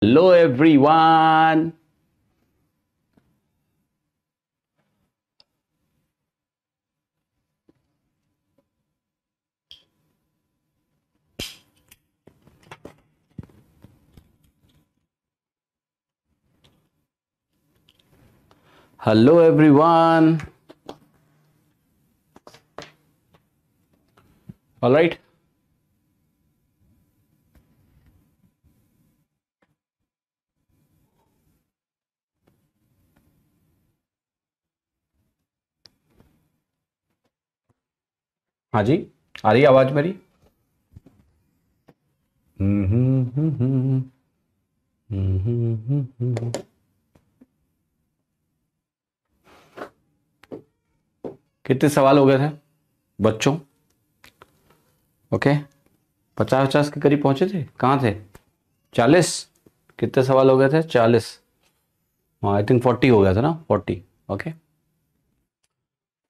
Hello everyone. Hello everyone. All right. हाँ जी, आ रही है आवाज मेरी? हम्म हम्म हम्म हम्म हम्म। कितने सवाल हो गए थे बच्चों? ओके, 50-50 के करीब पहुंचे थे। कहाँ थे? 40। कितने सवाल हो गए थे? 40। हाँ, आई थिंक 40 हो गया था ना, 40। ओके,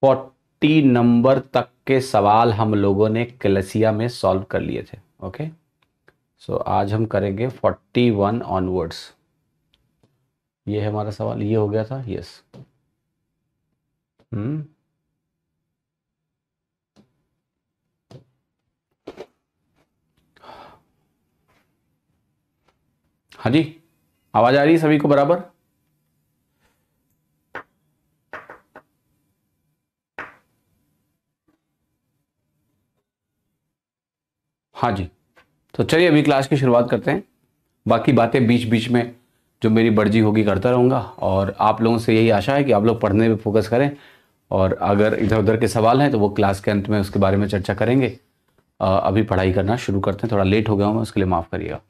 40 नंबर तक के सवाल हम लोगों ने क्लेसिया में सॉल्व कर लिए थे। ओके, सो आज हम करेंगे 41 ऑनवर्ड्स। ये है हमारा सवाल, ये हो गया था। यस। हम्म। हाँ जी, आवाज आ रही है सभी को बराबर? हाँ जी, तो चलिए अभी क्लास की शुरुआत करते हैं। बाकी बातें बीच बीच में जो मेरी बर्जी होगी करता रहूँगा, और आप लोगों से यही आशा है कि आप लोग पढ़ने पे फोकस करें, और अगर इधर उधर के सवाल हैं तो वो क्लास के अंत में उसके बारे में चर्चा करेंगे। अभी पढ़ाई करना शुरू करते हैं। थोड़ा लेट हो गया हूँ मैं, उसके लिए माफ़ करिएगा।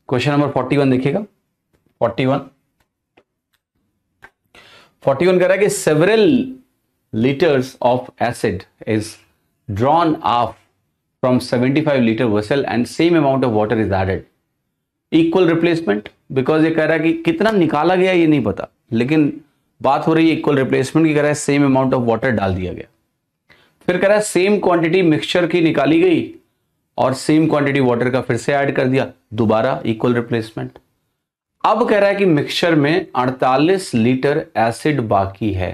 क्वेश्चन नंबर 41 देखिएगा। 41 41 कह रहा है कि several litres of acid is drawn of from 75 liter vessel and same amount of water is added. Equal replacement, because ये कह रहा है कि कितना निकाला गया ये नहीं पता, लेकिन बात हो रही है इक्वल रिप्लेसमेंट की। कह रहा है सेम अमाउंट ऑफ वाटर डाल दिया गया। फिर कह रहा है सेम क्वांटिटी मिक्सचर की निकाली गई और सेम क्वांटिटी वाटर का फिर से ऐड कर दिया, दोबारा इक्वल रिप्लेसमेंट। अब कह रहा है कि मिक्सचर में 48 लीटर एसिड बाकी है।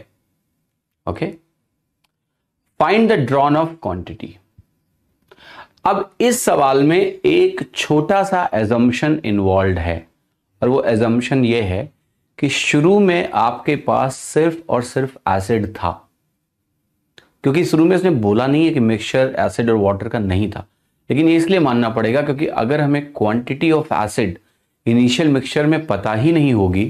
Okay, find the drawn of quantity. अब इस सवाल में एक छोटा सा एजम्पशन इन्वॉल्व है, और वो एजम्पशन ये है कि शुरू में आपके पास सिर्फ और सिर्फ एसिड था, क्योंकि शुरू में उसने बोला नहीं है कि मिक्सचर एसिड और वाटर का नहीं था। लेकिन ये इसलिए मानना पड़ेगा क्योंकि अगर हमें quantity of acid initial mixture में पता ही नहीं होगी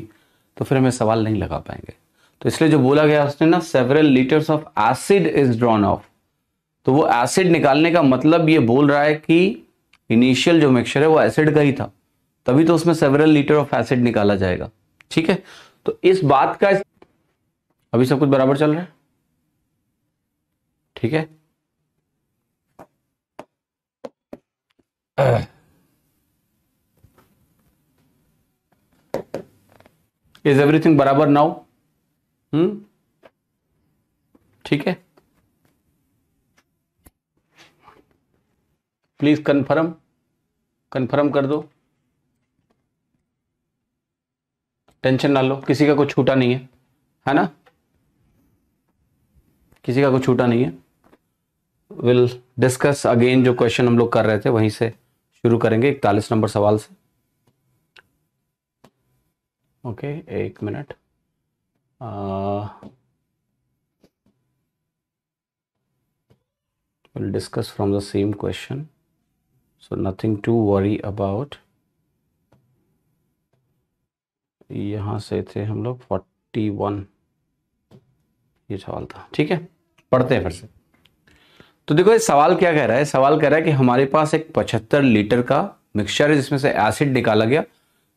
तो फिर हमें सवाल नहीं लगा पाएंगे। तो इसलिए जो बोला गया उसने ना, several litres of acid is drawn of, तो वो एसिड निकालने का मतलब ये बोल रहा है कि इनिशियल जो मिक्सचर है वो एसिड का ही था, तभी तो उसमें सेवरल लीटर ऑफ एसिड निकाला जाएगा। ठीक है, तो इस बात का अभी सब कुछ बराबर चल रहा है? ठीक है, इज एवरीथिंग बराबर नाउ? ठीक है, प्लीज कंफर्म, कंफर्म कर दो। टेंशन ना लो, किसी का कुछ छूटा नहीं है ना? किसी का कुछ छूटा नहीं है। विल डिस्कस अगेन, जो क्वेश्चन हम लोग कर रहे थे वहीं से शुरू करेंगे 41 नंबर सवाल से। ओके, एक minute. we'll discuss from the same question, so nothing to worry about। यहां से थे हम लोग 41, ये सवाल था। ठीक है, पढ़ते हैं फिर से। तो देखो ये सवाल क्या कह रहा है। सवाल कह रहा है कि हमारे पास एक 75 लीटर का मिक्सचर है जिसमें से एसिड निकाला गया,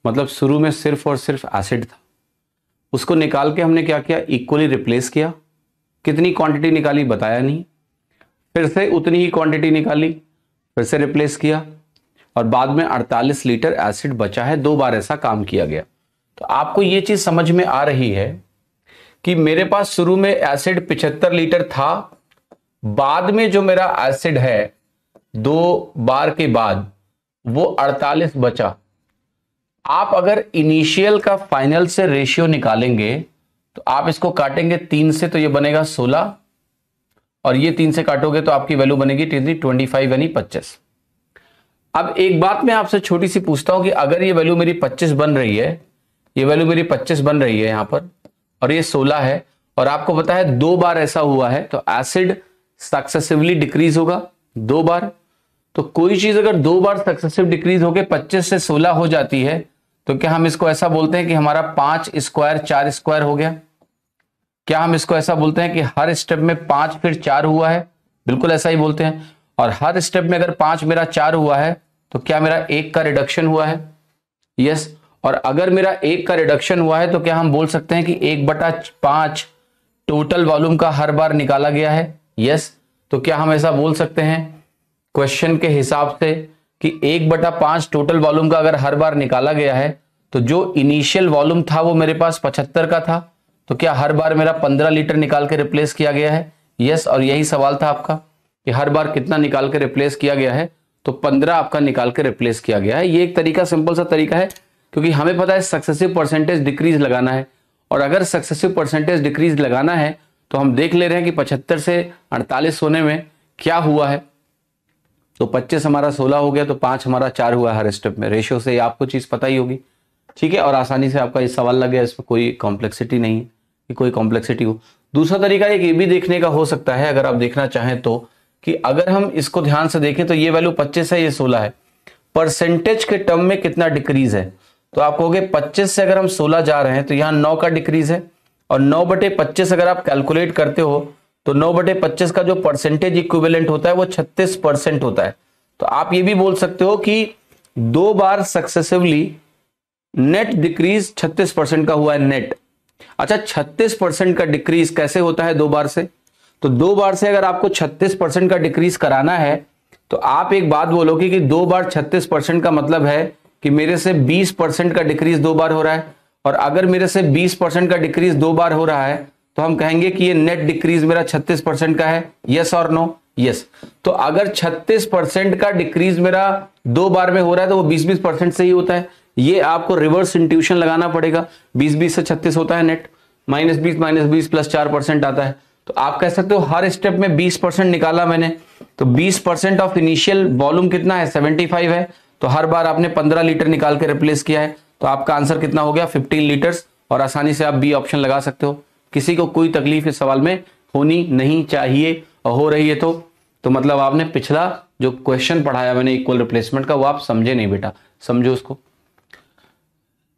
मतलब शुरू में सिर्फ और सिर्फ एसिड था। उसको निकाल के हमने क्या किया, इक्वली रिप्लेस किया। कितनी क्वांटिटी निकाली बताया नहीं, फिर से उतनी ही क्वांटिटी निकाली, फिर से रिप्लेस किया, और बाद में 48 लीटर एसिड बचा है। 2 बार ऐसा काम किया गया। तो आपको यह चीज समझ में आ रही है कि मेरे पास शुरू में एसिड 75 लीटर था, बाद में जो मेरा एसिड है 2 बार के बाद वो 48 बचा। आप अगर इनिशियल का फाइनल से रेशियो निकालेंगे तो आप इसको काटेंगे 3 से तो ये बनेगा 16, और ये 3 से काटोगे तो आपकी वैल्यू बनेगी 25 यानी 25। अब एक बात मैं आपसे छोटी सी पूछता हूं कि अगर ये वैल्यू मेरी 25 बन रही है, ये वैल्यू मेरी 25 बन रही है यहां पर, और ये 16 है, और आपको पता है 2 बार ऐसा हुआ है, तो एसिड सक्सेसिवली डिक्रीज होगा 2 बार। तो कोई चीज अगर 2 बार सक्सेसिव डिक्रीज होकर 25 से 16 हो जाती है तो क्या हम इसको ऐसा बोलते हैं कि हमारा 5 स्क्वायर 4 स्क्वायर हो गया? क्या हम इसको ऐसा बोलते हैं कि हर स्टेप में 5 फिर 4 हुआ है? बिल्कुल ऐसा ही बोलते हैं। और हर स्टेप में अगर 5 मेरा 4 हुआ है तो क्या मेरा 1 का रिडक्शन हुआ है? यस। और अगर मेरा 1 का रिडक्शन हुआ है तो क्या हम बोल सकते हैं कि 1/5 टोटल वॉल्यूम का हर बार निकाला गया है? यस। तो क्या हम ऐसा बोल सकते हैं क्वेश्चन के हिसाब से कि 1/5 टोटल वॉल्यूम का अगर हर बार निकाला गया है तो जो इनिशियल वॉल्यूम था वो मेरे पास 75 का था, तो क्या हर बार मेरा 15 लीटर निकाल के रिप्लेस किया गया है? यस। और यही सवाल था आपका कि हर बार कितना निकाल के रिप्लेस किया गया है, तो 15 आपका निकाल के रिप्लेस किया गया है। ये एक तरीका, सिंपल सा तरीका है, क्योंकि हमें पता है सक्सेसिव परसेंटेज डिक्रीज लगाना है, और अगर सक्सेसिव परसेंटेज डिक्रीज लगाना है तो हम देख ले रहे हैं कि 75 से 48 होने में क्या हुआ है। तो 25 हमारा 16 हो गया, तो 5 हमारा 4 हुआ हर स्टेप में। रेशियो से आपको चीज पता ही होगी, ठीक है, और आसानी से आपका इस सवाल लग गया, इसमें कोई कॉम्प्लेक्सिटी नहीं है कि कोई कॉम्प्लेक्सिटी हो। दूसरा तरीका एक ये भी देखने का हो सकता है, अगर आप देखना चाहें तो, कि अगर हम इसको ध्यान से देखें तो ये वैल्यू 25 है, ये 16 है, परसेंटेज के टर्म में कितना डिक्रीज है? तो आप कहोगे 25 से अगर हम 16 जा रहे हैं तो यहां 9 का डिक्रीज है, और 9/25 अगर आप कैलकुलेट करते हो तो 9/25 का जो परसेंटेज इक्विवेलेंट होता है वो 36% होता है। तो आप ये भी बोल सकते हो कि 2 बार सक्सेसिवली नेट डिक्रीज 36% का हुआ है नेट। अच्छा, 36% का डिक्रीज कैसे होता है 2 बार से? तो 2 बार से अगर आपको 36% का डिक्रीज कराना है तो आप एक बात बोलोगे कि 2 बार 36% का मतलब है कि मेरे से 20% का डिक्रीज 2 बार हो रहा है, और अगर मेरे से 20% का डिक्रीज 2 बार हो रहा है तो हम कहेंगे कि ये नेट डिक्रीज मेरा 36% का है। यस और नो? यस। तो अगर 36% का डिक्रीज मेरा 2 बार में हो रहा है तो वो 20-20% से ही होता है। ये आपको रिवर्स इंट्यूशन लगाना पड़ेगा। 20-20 से 36 होता है नेट, -20 प्लस 4% आता है। तो आप कह सकते हो हर स्टेप में 20% निकाला मैंने, तो 20% ऑफ इनिशियल वॉल्यूम कितना है? 75 है, तो हर बार आपने 15 लीटर निकाल के रिप्लेस किया है, तो आपका आंसर कितना हो गया? 15 लीटर्स। और आसानी से आप बी ऑप्शन लगा सकते हो। किसी को कोई तकलीफ इस सवाल में होनी नहीं चाहिए, और हो रही है तो मतलब आपने पिछला जो क्वेश्चन पढ़ाया मैंने इक्वल रिप्लेसमेंट का वो आप समझे नहीं बेटा, समझो उसको।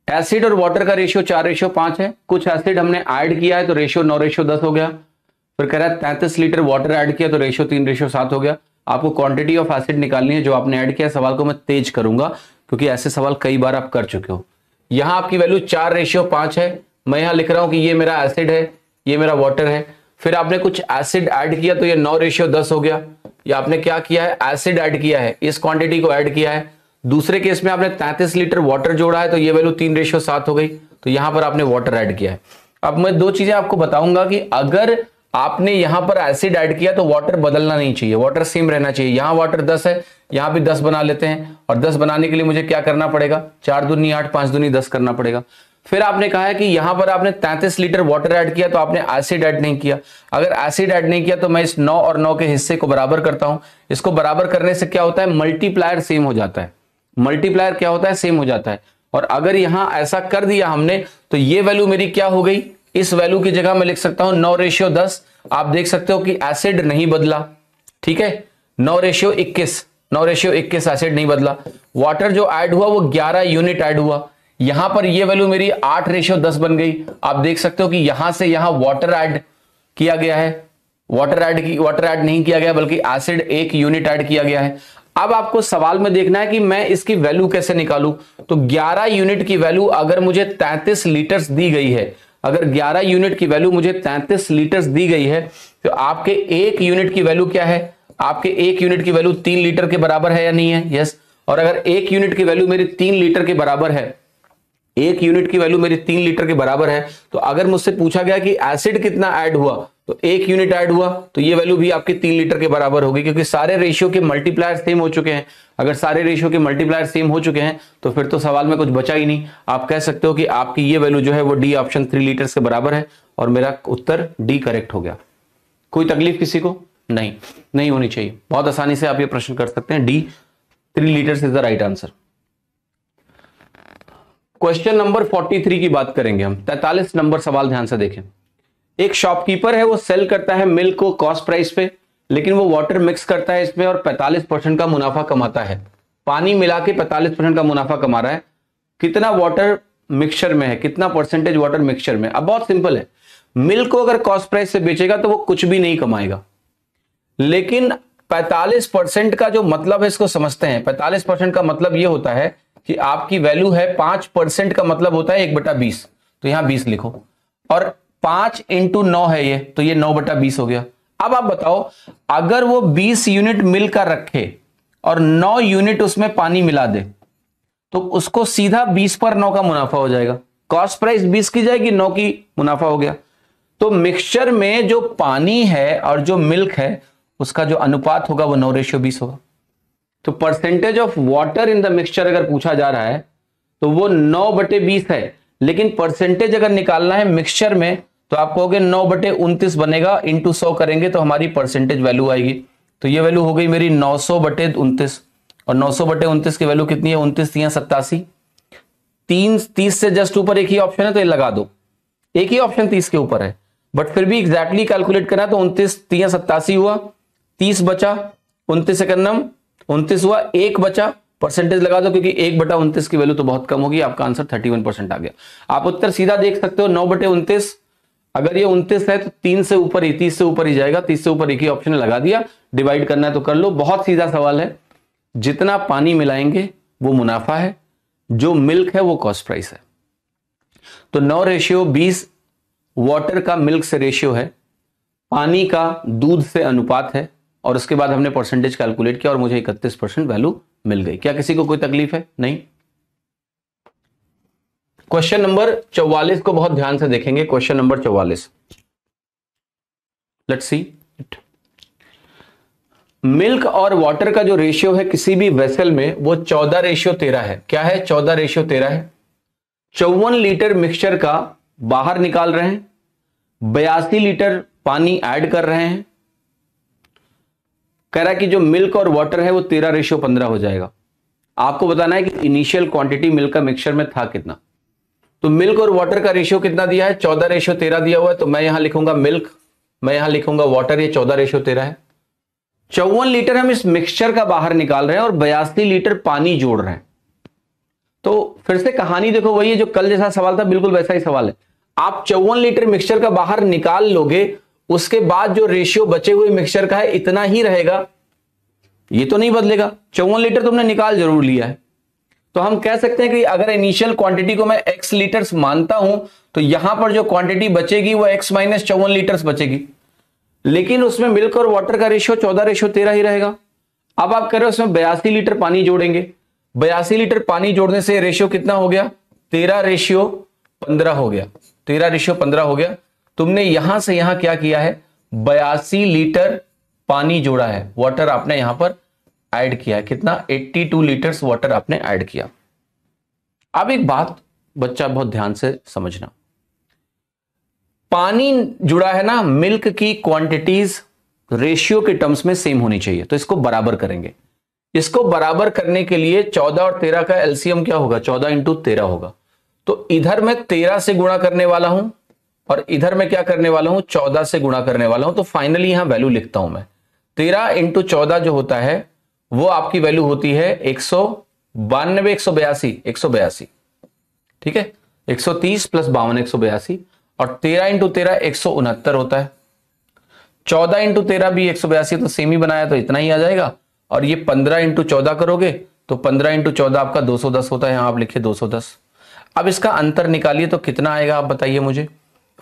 एसिड और वाटर का रेशियो 4:5 है। कुछ एसिड हमने ऐड किया है तो रेशियो 9:10 हो गया। फिर कह रहा है 33 लीटर वाटर ऐड किया तो रेशियो 3:7 हो गया। आपको क्वांटिटी ऑफ एसिड निकालनी है जो आपने ऐड किया। सवाल को मैं तेज करूंगा क्योंकि ऐसे सवाल कई बार आप कर चुके हो। यहां आपकी वैल्यू 4:5 है। मैं यहां लिख रहा हूं कि ये मेरा एसिड है, ये मेरा वाटर है। फिर आपने कुछ एसिड ऐड किया तो ये 9:10 हो गया। ये आपने क्या किया है? एसिड ऐड किया है, इस क्वांटिटी को ऐड किया है। दूसरे केस में आपने 33 लीटर वाटर जोड़ा है तो ये वैल्यू 3:7 हो गई, तो यहां पर आपने वाटर ऐड किया है। अब मैं 2 चीजें आपको बताऊंगा कि अगर आपने यहां पर एसिड ऐड किया तो वाटर बदलना नहीं चाहिए, वाटर सेम रहना चाहिए। यहां वाटर 10 है, यहां भी 10 बना लेते हैं, और 10 बनाने के लिए मुझे क्या करना पड़ेगा? 4 दूनी 8, 5 दूनी 10 करना पड़ेगा। फिर आपने कहा है कि यहां पर आपने 33 लीटर वाटर ऐड किया तो आपने एसिड ऐड नहीं किया। अगर एसिड ऐड नहीं किया तो मैं इस 9 और 9 के हिस्से को बराबर करता हूं। इसको बराबर करने से क्या होता है? मल्टीप्लायर सेम हो जाता है। मल्टीप्लायर क्या होता है? सेम हो जाता है। और अगर यहां ऐसा कर दिया हमने तो ये वैल्यू मेरी क्या हो गई? इस वैल्यू की जगह मैं लिख सकता हूं 9:10। आप देख सकते हो कि एसिड नहीं बदला, ठीक है, 9:21, 9:21 एसिड नहीं बदला। वाटर जो ऐड हुआ वो 11 यूनिट ऐड हुआ। यहां पर ये वैल्यू मेरी 8:10 बन गई। आप देख सकते हो कि यहां से यहां वाटर ऐड किया गया है, वाटर ऐड नहीं किया गया बल्कि एसिड 1 यूनिट ऐड किया गया है। अब आपको सवाल में देखना है कि मैं इसकी वैल्यू कैसे निकालूं। तो 11 यूनिट की वैल्यू अगर मुझे 33 लीटर्स दी गई है, अगर 11 यूनिट की वैल्यू मुझे 33 लीटर्स दी गई है तो आपके 1 यूनिट की वैल्यू क्या है? आपके 1 यूनिट की वैल्यू 3 लीटर के बराबर है या नहीं है? यस। और अगर 1 यूनिट की वैल्यू मेरी 3 लीटर के बराबर है, 1 यूनिट की वैल्यू मेरी 3 लीटर के बराबर है, तो अगर मुझसे पूछा गया कि एसिड कितना ऐड हुआ तो 1 यूनिट ऐड हुआ तो ये वैल्यू भी आपके 3 लीटर के बराबर होगी, क्योंकि सारे रेशियो के मल्टीप्लायर सेम हो चुके हैं। अगर सारे रेशियो के मल्टीप्लायर सेम हो चुके हैं तो फिर तो सवाल में कुछ बचा ही नहीं। आप कह सकते हो कि आपकी ये वैल्यू जो है वो डी ऑप्शन 3 लीटर के बराबर है, और मेरा उत्तर डी करेक्ट हो गया। कोई तकलीफ किसी को? नहीं होनी चाहिए। बहुत आसानी से आप ये प्रश्न कर सकते हैं। D 3 litres is the right answer. Question number 43 की बात करेंगे हम। 43 नंबर सवाल ध्यान से देखें। एक शॉपकीपर है, वो सेल करता है मिल्क को कॉस्ट प्राइस पे, लेकिन वो वाटर मिक्स करता है इसमें और 45% का मुनाफा कमाता है। पानी मिला के 45% का मुनाफा कमा रहा है। कितना वाटर मिक्सचर में है, कितना परसेंटेज वाटर मिक्सचर में? अब बहुत सिंपल है, मिल्क को अगर कॉस्ट प्राइस से बेचेगा तो वो कुछ भी नहीं कमाएगा, लेकिन 45% का जो मतलब है इसको समझते हैं। 45% का मतलब ये होता है कि आपकी वैल्यू है 5%, का मतलब होता है 1/20, तो यहां 20 लिखो, और 5 × 9 है ये, तो ये 9/20 हो गया। अब आप बताओ, अगर वो 20 यूनिट मिल्क का रखे और 9 यूनिट उसमें पानी मिला दे, तो उसको सीधा 20/9 का मुनाफा हो जाएगा। कॉस्ट प्राइस 20 की जाएगी, 9 की मुनाफा हो गया। तो मिक्सचर में जो पानी है और जो मिल्क है उसका जो अनुपात होगा वो 9:20 होगा। तो percentage of water in the mixture अगर पूछा जा रहा है तो वो 9/20 है, लेकिन परसेंटेज अगर निकालना है मिक्सचर में तो आप कहोगे 9/29 बनेगा, इंटू 100 करेंगे तो हमारी परसेंटेज वैल्यू आएगी। तो ये वैल्यू हो गई मेरी 900/29, और 900/29 की वैल्यू कितनी है? 29×3 = 30 से जस्ट ऊपर एक ही ऑप्शन है तो ये लगा दो, एक ही ऑप्शन 30 के ऊपर है, बट फिर भी एग्जैक्टली कैलकुलेट करना तो 29×3 हुआ, 30 बचा, 29 सेकंड 29 हुआ, 1 बचा, परसेंटेज लगा दो, क्योंकि 1/29 की वैल्यू तो बहुत कम होगी। आपका आंसर 31% आ गया। आप उत्तर सीधा देख सकते हो, 9/29, अगर ये 29 है तो 3 से ऊपर ही, 30 से ऊपर ही जाएगा, 30 से ऊपर एक ही ऑप्शन लगा दिया। डिवाइड करना है तो कर लो, बहुत सीधा सवाल है। जितना पानी मिलाएंगे वो मुनाफा है, जो मिल्क है वो कॉस्ट प्राइस है। तो 9:20 वाटर का मिल्क से रेशियो है, पानी का दूध से अनुपात है, और उसके बाद हमने परसेंटेज कैलकुलेट किया और मुझे 31% वैल्यू मिल गई। क्या किसी को कोई तकलीफ है? नहीं। क्वेश्चन नंबर 44 को बहुत ध्यान से देखेंगे। Question number 44, let's see it. Milk और वाटर का जो रेशियो है किसी भी वेसल में वो 14:13 है। क्या है? 14:13 है। 54 लीटर मिक्सचर का बाहर निकाल रहे हैं, 82 लीटर पानी ऐड कर रहे हैं। कह रहा है कि जो मिल्क और वाटर है वो 13:15 हो जाएगा। आपको बताना है कि इनिशियल क्वांटिटी मिल्क का मिक्सचर में था कितना। तो मिल्क और वाटर का रेशियो कितना दिया है? 14:13 दिया हुआ है, तो मैं यहां लिखूंगा मिल्क, मैं यहां लिखूंगा वाटर, ये 14:13 है। 54 लीटर हम इस मिक्सचर का बाहर निकाल रहे हैं और 82 लीटर पानी जोड़ रहे हैं। तो फिर से कहानी देखो, वही है जो कल जैसा सवाल था, बिल्कुल वैसा ही सवाल है। आप 54 लीटर मिक्सचर का बाहर निकाल लोगे, उसके बाद जो रेशियो बचे हुए मिक्सचर का है इतना ही रहेगा, ये तो नहीं बदलेगा। 54 लीटर तुमने निकाल जरूर लिया है, तो हम कह सकते हैं कि अगर इनिशियल क्वांटिटी को मैं x लीटर्स मानता हूं तो यहां पर जो क्वांटिटी बचेगी वो x - 54 लीटर्स बचेगी, लेकिन उसमें मिल्क और वाटर का रेशियो 14:13 ही रहेगा। अब आप कह रहे हो उसमें 82 लीटर पानी जोड़ेंगे, 82 लीटर पानी जोड़ने से रेशियो कितना हो गया? 13:15 हो गया, 13:15 हो गया। तुमने यहां से यहां क्या किया है? 82 लीटर पानी जोड़ा है, वाटर आपने यहां पर ऐड किया है। कितना? 82 लीटर्स वाटर आपने ऐड किया। अब एक बात बच्चा बहुत ध्यान से समझना, पानी जुड़ा है ना, मिल्क की क्वांटिटीज रेशियो के टर्म्स में सेम होनी चाहिए, तो इसको बराबर करेंगे। इसको बराबर करने के लिए 14 और 13 का एलसीएम क्या होगा? 14 × 13 होगा। तो इधर मैं 13 से गुणा करने वाला हूं और इधर मैं क्या करने वाला हूं? 14 से गुणा करने वाला हूं। तो फाइनली यहां वैल्यू लिखता हूं मैं, 13 × 14 जो होता है वो आपकी वैल्यू होती है 182, 182, ठीक है, 130 + 52 182, और 13 × 13 169 होता है। 14 × 13 भी 182, तो सेम ही बनाया, तो इतना ही आ जाएगा। और ये 15 × 14 करोगे तो 15 × 14 आपका 210 होता है, यहां आप लिखिए 210। अब इसका अंतर निकालिए तो कितना आएगा आप बताइए मुझे?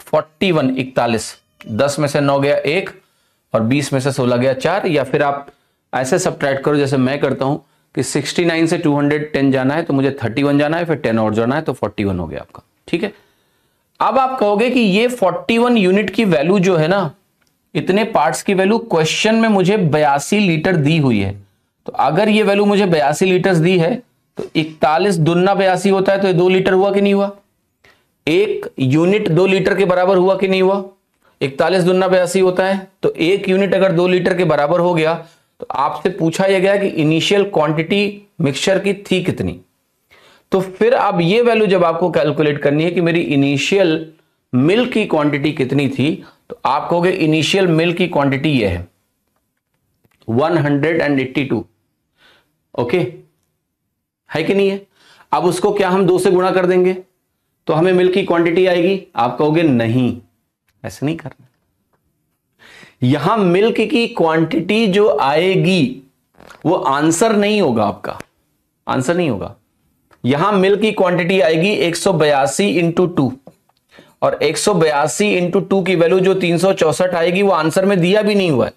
41, 41, 10 में से 9 गया 1 और 20 में से 16 गया 4, या फिर आप ऐसे सब्ट्रैक्ट करो जैसे मैं करता हूं कि 69 से 210 जाना है तो मुझे 31 जाना है, फिर 10 और जाना है, तो 41 हो गया आपका। ठीक है, अब आप कहोगे कि ये 41 यूनिट की वैल्यू जो है ना इतने पार्ट्स की वैल्यू क्वेश्चन में मुझे 82 लीटर दी हुई है। तो अगर ये वैल्यू मुझे 82 लीटर दी है तो 41 दूना 82 होता है, तो ये 2 लीटर हुआ कि नहीं हुआ? एक यूनिट 2 लीटर के बराबर हुआ कि नहीं हुआ? 41 दूना 82 होता है, तो एक यूनिट अगर 2 लीटर के बराबर हो गया तो आपसे पूछा यह गया कि इनिशियल क्वांटिटी मिक्सचर की थी कितनी। तो फिर अब ये वैल्यू जब आपको कैलकुलेट करनी है कि मेरी इनिशियल मिल्क की क्वांटिटी कितनी थी, तो आप कहोगे इनिशियल मिल्क की क्वांटिटी ये है 182। ओके, है कि नहीं है? अब उसको क्या हम 2 से गुणा कर देंगे तो हमें मिल्क की क्वांटिटी आएगी? आप कहोगे नहीं, ऐसे नहीं करना। यहां मिल्क की क्वांटिटी जो आएगी वो आंसर नहीं होगा, आपका आंसर नहीं होगा। यहां मिल्क की क्वांटिटी आएगी 182 इंटू 2, और 182 इंटू 2 की वैल्यू जो 364 आएगी वो आंसर में दिया भी नहीं हुआ है,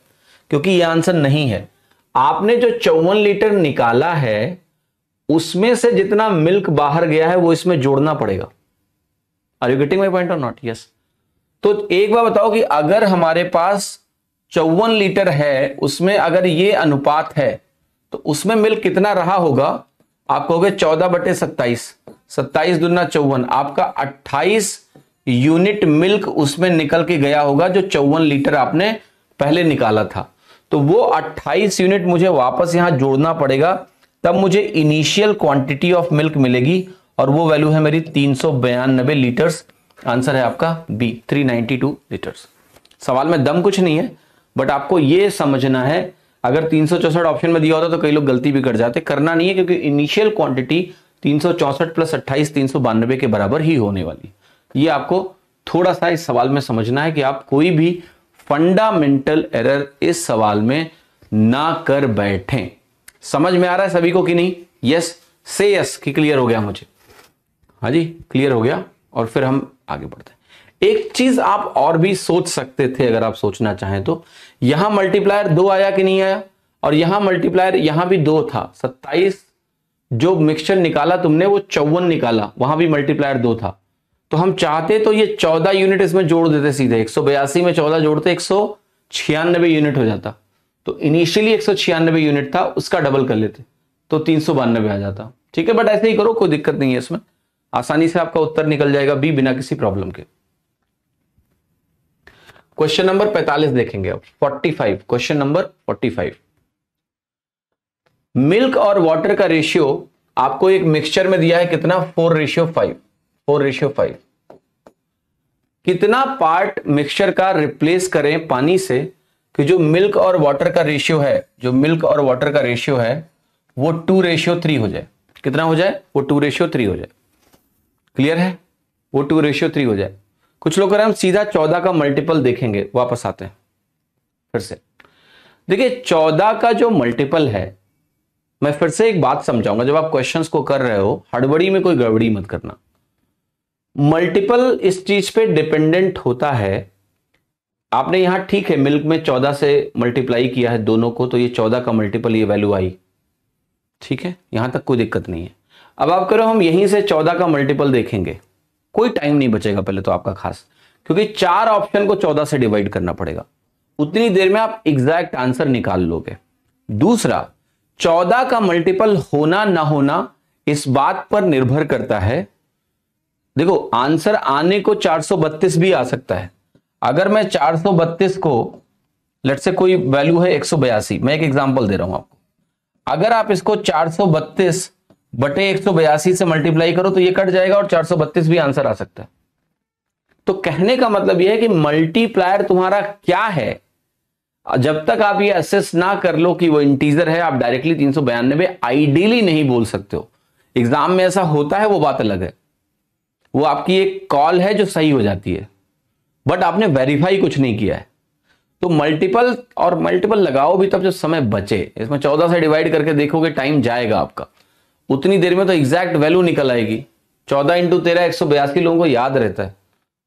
क्योंकि यह आंसर नहीं है। आपने जो 54 लीटर निकाला है उसमें से जितना मिल्क बाहर गया है वो इसमें जोड़ना पड़ेगा। Are you getting my point or not? Yes. तो एक बार बताओ कि अगर हमारे पास 54 लीटर है, उसमें अगर ये अनुपात है तो उसमें मिल्क कितना रहा होगा? आप कहोगे 14/27, 27 दूना 54, आपका 28 यूनिट मिल्क उसमें निकल के गया होगा जो 54 लीटर आपने पहले निकाला था। तो वो 28 यूनिट मुझे वापस यहां जोड़ना पड़ेगा, तब मुझे इनिशियल क्वांटिटी ऑफ मिल्क मिलेगी, और वो वैल्यू है मेरी 392 लीटर्स। आंसर है आपका बी, 392 लीटर्स। सवाल में दम कुछ नहीं है, बट आपको ये समझना है, अगर 364 ऑप्शन में दिया होता तो कई लोग गलती भी कर जाते। करना नहीं है, क्योंकि इनिशियल क्वांटिटी 364 प्लस 28 392 के बराबर ही होने वाली। ये आपको थोड़ा सा इस सवाल में समझना है कि आप कोई भी फंडामेंटल एरर इस सवाल में ना कर बैठें। समझ में आ रहा है सभी को कि नहीं? यस से यस कि क्लियर हो गया मुझे? हाँ जी, क्लियर हो गया। और फिर हम आगे बढ़ते हैं। एक चीज आप और भी सोच सकते थे, अगर आप सोचना चाहें तो, यहां मल्टीप्लायर 2 आया कि नहीं आया, और यहां मल्टीप्लायर यहां भी 2 था। 27 जो मिक्सचर निकाला तुमने वो 54 निकाला, वहां भी मल्टीप्लायर 2 था। तो हम चाहते तो ये 14 यूनिट इसमें जोड़ देते सीधे, 182 में 14 जोड़ते 196 यूनिट हो जाता। तो इनिशियली 196 यूनिट था, उसका डबल कर लेते तो 392 आ जाता। ठीक है, बट ऐसे ही करो, कोई दिक्कत नहीं है इसमें, आसानी से आपका उत्तर निकल जाएगा बी, बिना किसी प्रॉब्लम के। क्वेश्चन नंबर 45 देखेंगे अब, 45, क्वेश्चन नंबर 45। मिल्क और वाटर का रेशियो आपको एक मिक्सचर में दिया है कितना? 4:5, 4:5। कितना पार्ट मिक्सचर का रिप्लेस करें पानी से कि जो मिल्क और वाटर का रेशियो है, जो मिल्क और वाटर का रेशियो है वो 2:3 हो जाए। कितना हो जाए? वो 2:3 हो जाए। क्लियर है? वो 2:3 हो जाए। कुछ लोग कह रहे हैं हम सीधा 14 का मल्टीपल देखेंगे, वापस आते हैं फिर से। देखिए 14 का जो मल्टीपल है, मैं फिर से एक बात समझाऊंगा, जब आप क्वेश्चंस को कर रहे हो हड़बड़ी में कोई गड़बड़ी मत करना। मल्टीपल इस चीज पे डिपेंडेंट होता है, आपने यहां ठीक है मिल्क में 14 से मल्टीप्लाई किया है दोनों को, तो ये 14 का मल्टीपल, ये वैल्यू आई, ठीक है, यहां तक कोई दिक्कत नहीं है। अब आप करो हम यहीं से 14 का मल्टीपल देखेंगे, कोई टाइम नहीं बचेगा पहले तो आपका खास, क्योंकि 4 ऑप्शन को 14 से डिवाइड करना पड़ेगा, उतनी देर में आप एग्जैक्ट आंसर निकाल लोगे। दूसरा, 14 का मल्टीपल होना ना होना इस बात पर निर्भर करता है, देखो आंसर आने को 432 भी आ सकता है। अगर मैं 432 को, लेट से कोई वैल्यू है 182, मैं एक एग्जांपल दे रहा हूं आपको, अगर आप इसको 432 बटे 182 से मल्टीप्लाई करो तो ये कट जाएगा और 432 भी आंसर आ सकता है। तो कहने का मतलब यह है कि मल्टीप्लायर तुम्हारा क्या है, जब तक आप ये असेस ना कर लो कि वो इंटीजर है, आप डायरेक्टली 392 आइडियली नहीं बोल सकते हो। एग्जाम में ऐसा होता है, वो बात अलग है, वो आपकी एक कॉल है जो सही हो जाती है, बट आपने वेरीफाई कुछ नहीं किया है। तो मल्टीपल और मल्टीपल लगाओ भी तब जो समय बचे, इसमें 14 से डिवाइड करके देखोगे टाइम जाएगा आपका, उतनी देर में तो एग्जैक्ट वैल्यू निकल आएगी। 14 × 13 182 लोगों को याद रहता है,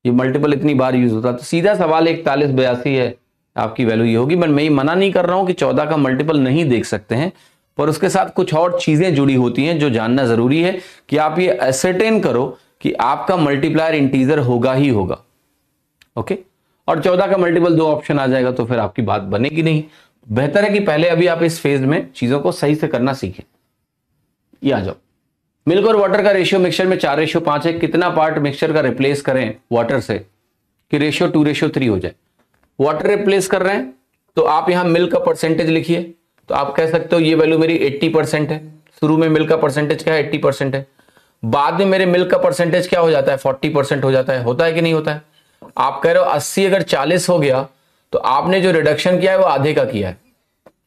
ये मल्टीपल इतनी बार यूज होता है। तो सीधा सवाल 4182 है, आपकी वैल्यू ये होगी। मैं ये मना नहीं कर रहा हूं कि 14 का मल्टीपल नहीं देख सकते हैं, पर उसके साथ कुछ और चीजें जुड़ी होती हैं जो जानना जरूरी है कि आप ये एसर्टेन करो कि आपका मल्टीप्लायर इंटीजर होगा ही होगा। ओके, और 14 का मल्टीपल 2 ऑप्शन आ जाएगा तो फिर आपकी बात बनेगी नहीं। बेहतर है कि पहले अभी आप इस फेज में चीजों को सही से करना सीखें। ये आ जाओ, मिल्क और वाटर का रेशियो मिक्सचर में 4:5 है, कितना पार्ट मिक्सचर का रिप्लेस करें वाटर से कि रेशियो 2:3 हो जाए। वाटर रिप्लेस कर रहे हैं तो आप यहां मिल्क का परसेंटेज लिखिए, तो आप कह सकते हो ये वैल्यू मेरी 80% है। शुरू में मिल्क का परसेंटेज क्या है, 80% है। बाद में मेरे मिल्क का परसेंटेज क्या हो जाता है, 40% हो जाता है। होता है कि नहीं होता है? आप कह रहे हो 80 अगर 40 हो गया तो आपने जो रिडक्शन किया है वो आधे का किया है,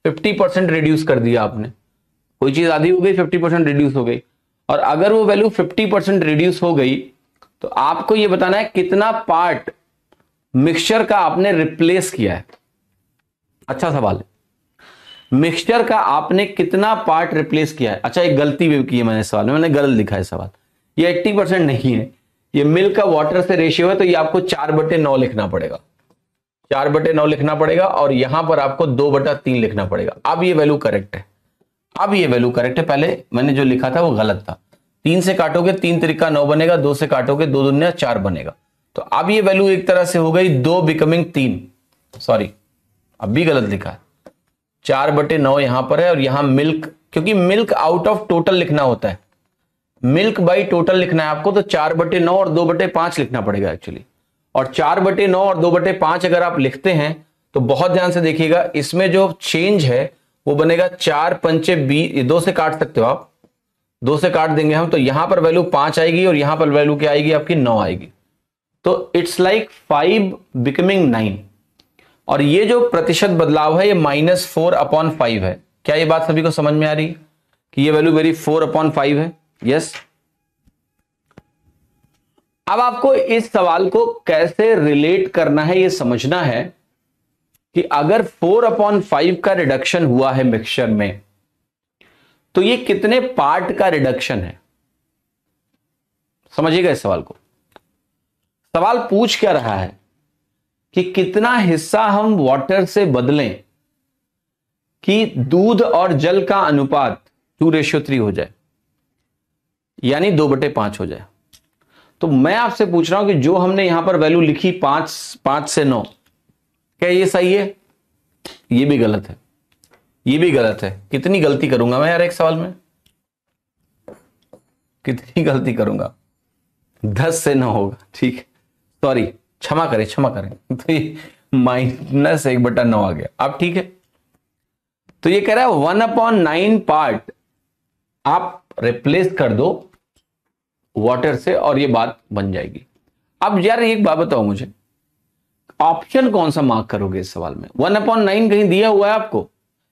50% रिड्यूस कर दिया आपने। कोई चीज आधी हो गई, 50% रिड्यूस हो गई। और अगर वो वैल्यू 50% रिड्यूस हो गई तो आपको ये बताना है कितना पार्ट मिक्सचर का आपने रिप्लेस किया है। अच्छा सवाल है, मिक्सचर का आपने कितना पार्ट रिप्लेस किया है। अच्छा, एक गलती भी की है मैंने सवाल में, मैंने गलत लिखा है सवाल। ये 80% नहीं है, ये मिल्क का वाटर से रेशियो है, तो ये आपको 4/9 लिखना पड़ेगा। 4/9 लिखना पड़ेगा और यहां पर आपको 2/3 लिखना पड़ेगा। अब ये वैल्यू करेक्ट है, अब ये वैल्यू करेक्ट है। पहले मैंने जो लिखा था वो गलत था। 3 से काटोगे 3 त्रिका 9 बनेगा, 2 से काटोगे 2 दूनी 4 बनेगा। तो अब ये वैल्यू एक तरह से हो गई 2 बिकमिंग 3, सॉरी अब भी गलत लिखा है। 4/9 यहां पर है और यहां मिल्क, क्योंकि मिल्क आउट ऑफ टोटल लिखना होता है, मिल्क बाई टोटल लिखना है आपको, तो 4/9 और 2/5 लिखना पड़ेगा एक्चुअली। और 4/9 और 2/5 अगर आप लिखते हैं तो बहुत ध्यान से देखिएगा, इसमें जो चेंज है वो बनेगा 4 पंचे 20, 2 से काट सकते हो आप, 2 से काट देंगे हम, तो यहां पर वैल्यू 5 आएगी और यहां पर वैल्यू क्या आएगी आपकी 9 आएगी। तो इट्स लाइक 5 बिकमिंग 9। और ये जो प्रतिशत बदलाव है ये -4/5 है। क्या ये बात सभी को समझ में आ रही है कि ये वैल्यू मेरी 4/5 है? यस। अब आपको इस सवाल को कैसे रिलेट करना है ये समझना है कि अगर 4/5 का रिडक्शन हुआ है मिक्सचर में तो ये कितने पार्ट का रिडक्शन है। समझिएगा इस सवाल को। सवाल पूछ क्या रहा है कि कितना हिस्सा हम वाटर से बदलें कि दूध और जल का अनुपात 2:3 हो जाए, यानी 2/5 हो जाए। तो मैं आपसे पूछ रहा हूं कि जो हमने यहां पर वैल्यू लिखी 5 से 9, क्या ये सही है? ये भी गलत है, ये भी गलत है। कितनी गलती करूंगा मैं यार एक सवाल में, कितनी गलती करूंगा? 10 से 9 होगा, ठीक है, सॉरी, क्षमा करें क्षमा करें। तो ये -1/9 आ गया। अब ठीक है, तो ये कह रहा है 1/9 पार्ट आप रिप्लेस कर दो वाटर से और ये बात बन जाएगी। अब यार एक बात बताओ मुझे, ऑप्शन कौन सा मार्क करोगे इस सवाल में? 1/9 कहीं दिया हुआ है आपको?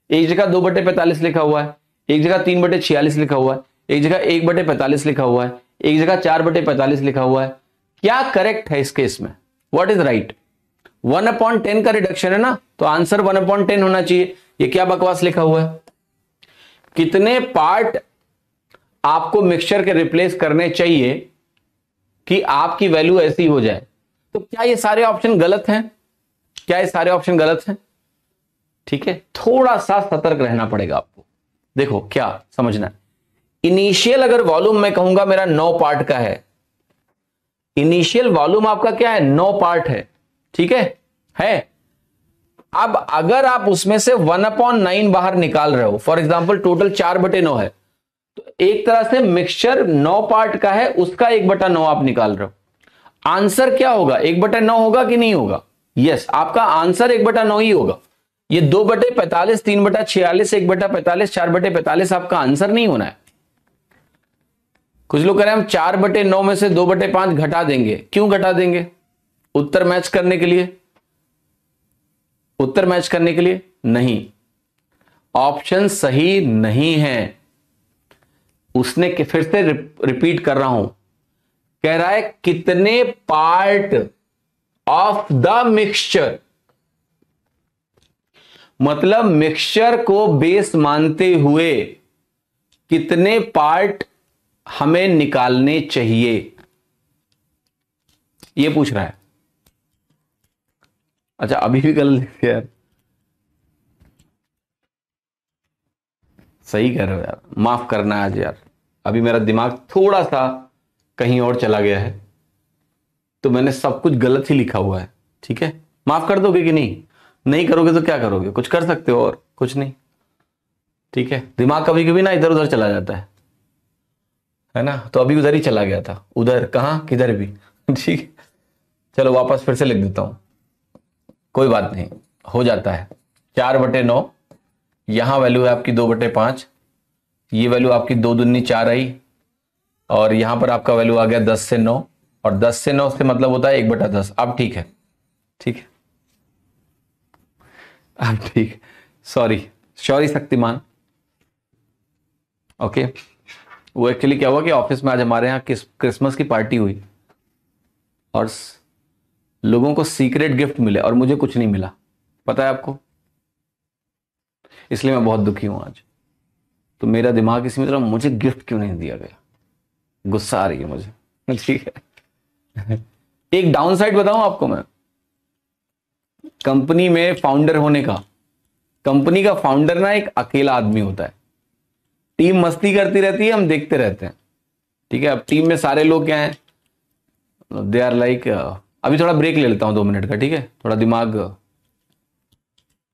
एक जगह 2/45 लिखा हुआ है, एक जगह 3/46 लिखा हुआ है, एक जगह 1/45 लिखा हुआ है, एक जगह 4/45 लिखा हुआ है। क्या करेक्ट है इस केस में? What is right? 1/10 का रिडक्शन है ना, तो आंसर 1/10 होना चाहिए। ये क्या बकवास लिखा हुआ है? कितने पार्ट आपको मिक्सचर के रिप्लेस करने चाहिए कि आपकी वैल्यू ऐसी हो जाए? तो क्या ये सारे ऑप्शन गलत हैं? क्या ये सारे ऑप्शन गलत हैं? ठीक है, थोड़ा सा सतर्क रहना पड़ेगा आपको। देखो क्या समझना है, इनिशियल अगर वॉल्यूम मैं कहूंगा मेरा 9 पार्ट का है, इनिशियल वॉल्यूम आपका क्या है? 9 पार्ट है, ठीक है। अब अगर आप उसमें से 1/9 बाहर निकाल रहे हो, फॉर एग्जांपल टोटल 4/9 है, तो एक तरह से मिक्सचर 9 पार्ट का है, उसका 1/9 आप निकाल रहे हो। आंसर क्या होगा? 1/9 होगा कि नहीं होगा? यस, आपका आंसर 1/9 ही होगा। ये 2/45, 3/46, 1/45, 4/45 आपका आंसर नहीं होना है। कुछ लोग कह रहे हैं हम 4/9 में से 2/5 घटा देंगे। क्यों घटा देंगे? उत्तर मैच करने के लिए, उत्तर मैच करने के लिए नहीं। ऑप्शन सही नहीं है। उसने फिर से रिपीट कर रहा हूं, कह रहा है कितने पार्ट ऑफ द मिक्सचर, मतलब मिक्सचर को बेस मानते हुए कितने पार्ट हमें निकालने चाहिए, यह पूछ रहा है। अच्छा, अभी भी गलत लिख यार, सही कह रहे हो यार, माफ करना आज यार, अभी मेरा दिमाग थोड़ा सा कहीं और चला गया है, तो मैंने सब कुछ गलत ही लिखा हुआ है, ठीक है, माफ कर दोगे कि नहीं? नहीं करोगे तो क्या करोगे? कुछ कर सकते हो और कुछ नहीं, ठीक है। दिमाग कभी कभी ना इधर उधर चला जाता है ना, तो अभी उधर ही चला गया था, उधर कहां किधर भी ठीक है। चलो वापस फिर से लिख देता हूं, कोई बात नहीं, हो जाता है। 4/9, यहां वैल्यू है आपकी 2/5, ये वैल्यू आपकी 2 दूनी 4 आई, और यहां पर आपका वैल्यू आ गया 10 से 9, और 10 से 9 से मतलब होता है 1/10। अब ठीक है, ठीक है, अब ठीक, सॉरी शक्तिमान। ओके, वो एक्चुअली क्या हुआ कि ऑफिस में आज हमारे यहाँ क्रिसमस की पार्टी हुई और लोगों को सीक्रेट गिफ्ट मिले और मुझे कुछ नहीं मिला, पता है आपको, इसलिए मैं बहुत दुखी हूं आज। तो मेरा दिमाग इसमें तरह, मुझे गिफ्ट क्यों नहीं दिया गया, गुस्सा आ रही है मुझे, ठीक है। एक डाउन साइड बताऊं आपको मैं, कंपनी में फाउंडर होने का। कंपनी का फाउंडर ना एक अकेला आदमी होता है, टीम मस्ती करती रहती है, हम देखते रहते हैं, ठीक है। अब टीम में सारे लोग क्या हैं, दे आर लाइक, अभी थोड़ा ब्रेक ले लेता हूं 2 मिनट का, ठीक है, थोड़ा दिमाग